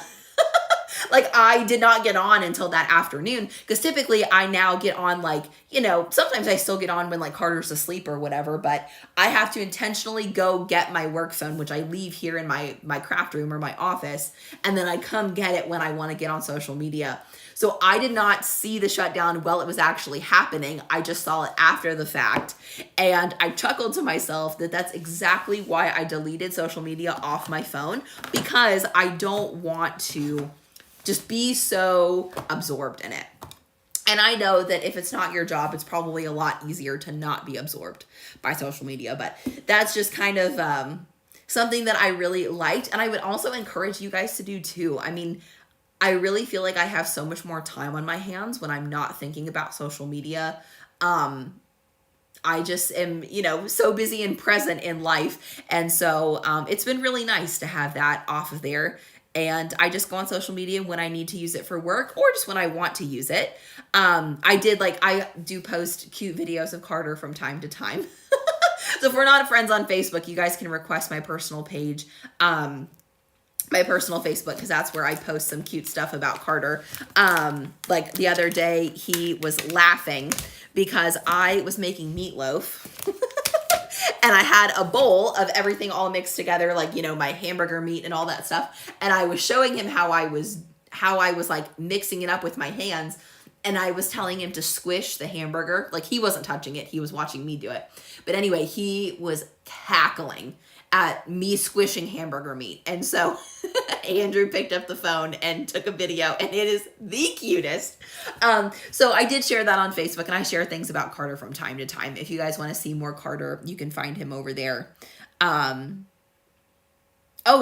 [SPEAKER 3] Like I did not get on until that afternoon because typically I now get on like, you know, sometimes I still get on when like Carter's asleep or whatever, but I have to intentionally go get my work phone, which I leave here in my craft room or my office. And then I come get it when I want to get on social media. So I did not see the shutdown while it was actually happening. I just saw it after the fact. And I chuckled to myself that that's exactly why I deleted social media off my phone, because I don't want to just be so absorbed in it. And I know that if it's not your job, it's probably a lot easier to not be absorbed by social media. But that's just kind of something that I really liked. And I would also encourage you guys to do too. I mean, I really feel like I have so much more time on my hands when I'm not thinking about social media. I just am, so busy and present in life. And so it's been really nice to have that off of there. And I just go on social media when I need to use it for work or just when I want to use it. I do post cute videos of Carter from time to time. So if we're not friends on Facebook, you guys can request my personal page, my personal Facebook, because that's where I post some cute stuff about Carter. Like the other day, he was laughing because I was making meatloaf. And I had a bowl of everything all mixed together, like, my hamburger meat and all that stuff. And I was showing him how I was like mixing it up with my hands. And I was telling him to squish the hamburger. Like, he wasn't touching it. He was watching me do it. But anyway, he was cackling at me squishing hamburger meat. And so Andrew picked up the phone and took a video, and it is the cutest. So I did share that on Facebook, and I share things about Carter from time to time. If you guys want to see more Carter, you can find him over there. Oh,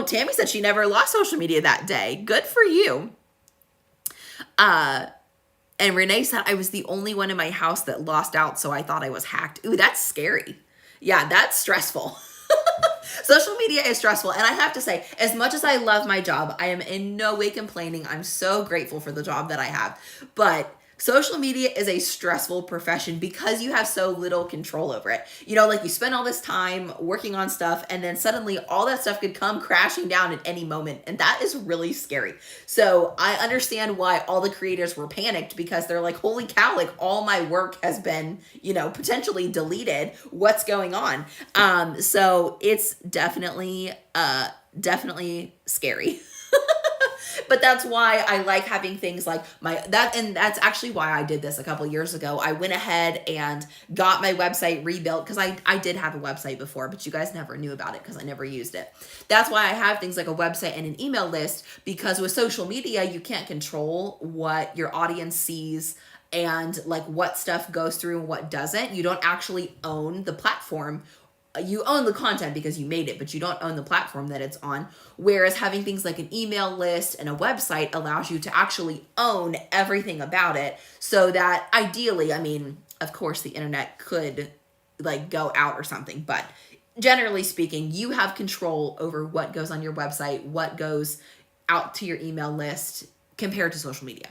[SPEAKER 3] Tammy said she never lost social media that day. Good for you. And Renee said I was the only one in my house that lost out, so I thought I was hacked. Ooh, that's scary. Yeah, that's stressful. Social media is stressful. And I have to say, as much as I love my job, I am in no way complaining. I'm so grateful for the job that I have. But social media is a stressful profession because you have so little control over it. Like you spend all this time working on stuff, and then suddenly all that stuff could come crashing down at any moment. And that is really scary. So I understand why all the creators were panicked, because they're like, holy cow, like all my work has been, potentially deleted. What's going on? So it's definitely scary. But that's why I like having things like and that's actually why I did this a couple years ago. I went ahead and got my website rebuilt, because I did have a website before, but you guys never knew about it because I never used it. That's why I have things like a website and an email list, because with social media, you can't control what your audience sees and like what stuff goes through and what doesn't. You don't actually own the platform. You own the content because you made it, but you don't own the platform that it's on. Whereas having things like an email list and a website allows you to actually own everything about it, so that ideally, I mean, of course the internet could like go out or something, but generally speaking, you have control over what goes on your website, what goes out to your email list compared to social media.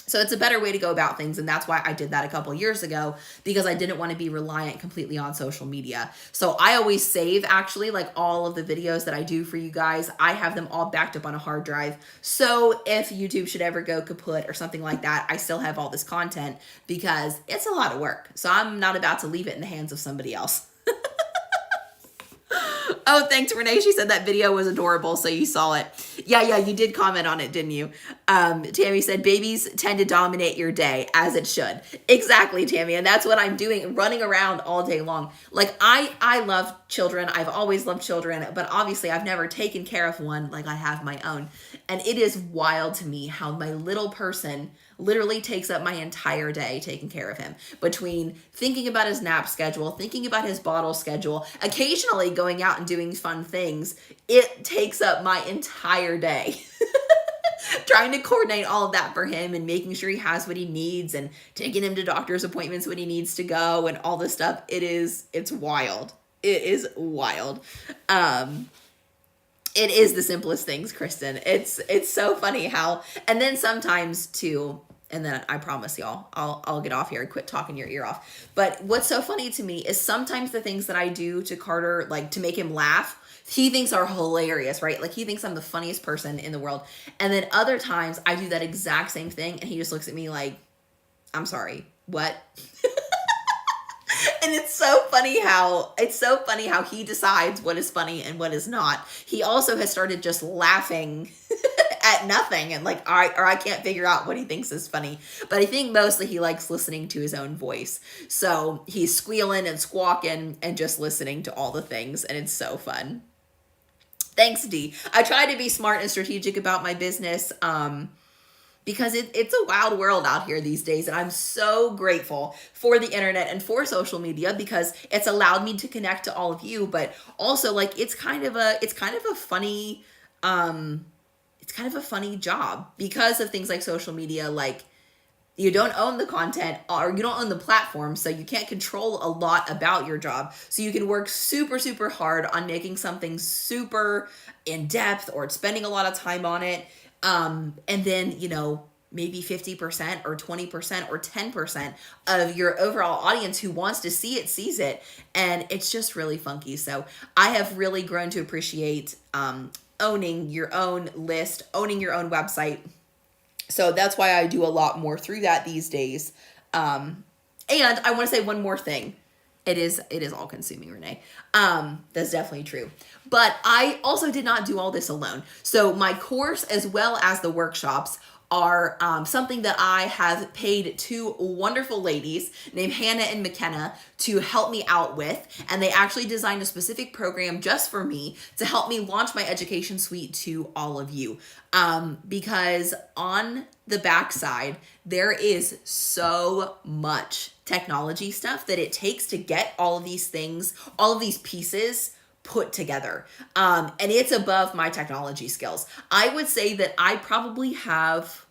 [SPEAKER 3] So it's a better way to go about things, and that's why I did that a couple years ago, because I didn't want to be reliant completely on social media. So I always save, actually, like all of the videos that I do for you guys. I have them all backed up on a hard drive. So if YouTube should ever go kaput or something like that, I still have all this content, because it's a lot of work. So I'm not about to leave it in the hands of somebody else. Oh, thanks, Renee. She said that video was adorable, so you saw it. Yeah, you did comment on it, didn't you? Tammy said, babies tend to dominate your day, as it should. Exactly, Tammy, and that's what I'm doing, running around all day long. Like, I love children. I've always loved children, but obviously I've never taken care of one like I have my own. And it is wild to me how my little person literally takes up my entire day taking care of him, between thinking about his nap schedule, thinking about his bottle schedule, occasionally going out and doing fun things. It takes up my entire day. Trying to coordinate all of that for him and making sure he has what he needs and taking him to doctor's appointments when he needs to go and all this stuff. It's wild. It is wild. It is the simplest things, Kristen. It's so funny how, and then sometimes too, and then I promise y'all, I'll get off here and quit talking your ear off. But what's so funny to me is sometimes the things that I do to Carter, like to make him laugh, he thinks are hilarious, right? Like he thinks I'm the funniest person in the world. And then other times I do that exact same thing and he just looks at me like, I'm sorry, what? And it's so funny how he decides what is funny and what is not. He also has started just laughing at nothing and like I can't figure out what he thinks is funny. But I think mostly he likes listening to his own voice. So he's squealing and squawking and just listening to all the things, and it's so fun. Thanks, D. I try to be smart and strategic about my business because it's a wild world out here these days, and I'm so grateful for the internet and for social media because it's allowed me to connect to all of you, but also like it's kind of a funny job because of things like social media. Like, you don't own the content or you don't own the platform, so you can't control a lot about your job. So you can work super, super hard on making something super in depth or spending a lot of time on it. And then, you know, maybe 50% or 20% or 10% of your overall audience who wants to see it sees it. And it's just really funky. So I have really grown to appreciate owning your own list, owning your own website. So that's why I do a lot more through that these days. And I want to say one more thing. It is all consuming, Renee. That's definitely true. But I also did not do all this alone. So my course as well as the workshops are something that I have paid two wonderful ladies named Hannah and McKenna to help me out with. And they actually designed a specific program just for me to help me launch my education suite to all of you. Because on the backside, there is so much technology stuff that it takes to get all of these things, all of these pieces put together. And it's above my technology skills. I would say that I probably have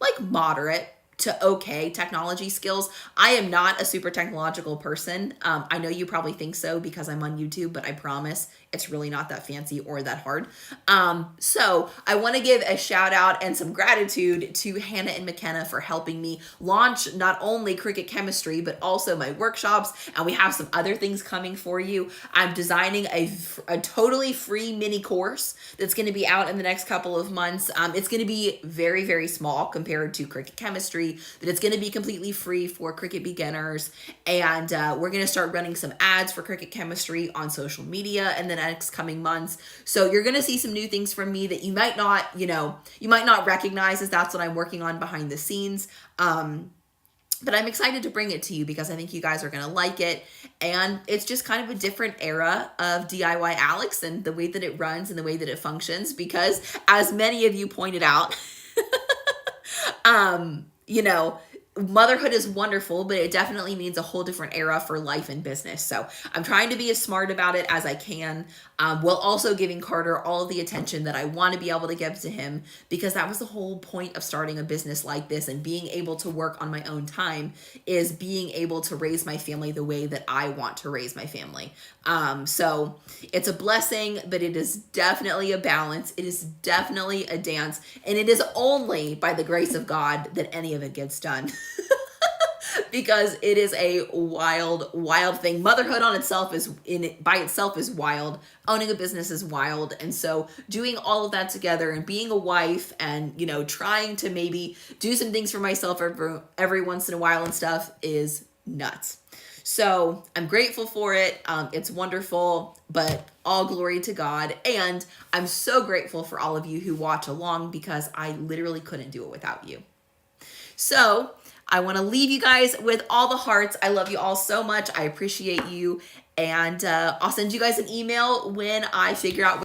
[SPEAKER 3] like moderate to okay technology skills. I am not a super technological person. I know you probably think so because I'm on YouTube, but I promise it's really not that fancy or that hard. So I want to give a shout out and some gratitude to Hannah and McKenna for helping me launch not only Cricut Chemistry, but also my workshops. And we have some other things coming for you. I'm designing a totally free mini course that's going to be out in the next couple of months. It's going to be very, very small compared to Cricut Chemistry, but it's going to be completely free for Cricut beginners. And we're going to start running some ads for Cricut Chemistry on social media in the next coming months. So you're going to see some new things from me that you might not, you might not recognize as that's what I'm working on behind the scenes. But I'm excited to bring it to you because I think you guys are going to like it. And it's just kind of a different era of DIY Alex and the way that it runs and the way that it functions. Because as many of you pointed out, motherhood is wonderful, but it definitely means a whole different era for life and business. So I'm trying to be as smart about it as I can, while also giving Carter all of the attention that I want to be able to give to him, because that was the whole point of starting a business like this and being able to work on my own time, is being able to raise my family the way that I want to raise my family. So it's a blessing, but it is definitely a balance. It is definitely a dance, and it is only by the grace of God that any of it gets done. Because it is a wild, wild thing. Motherhood by itself is wild. Owning a business is wild. And so doing all of that together and being a wife and, trying to maybe do some things for myself every once in a while and stuff is nuts. So I'm grateful for it. It's wonderful, but all glory to God. And I'm so grateful for all of you who watch along, because I literally couldn't do it without you. So I want to leave you guys with all the hearts. I love you all so much. I appreciate you. And I'll send you guys an email when I figure out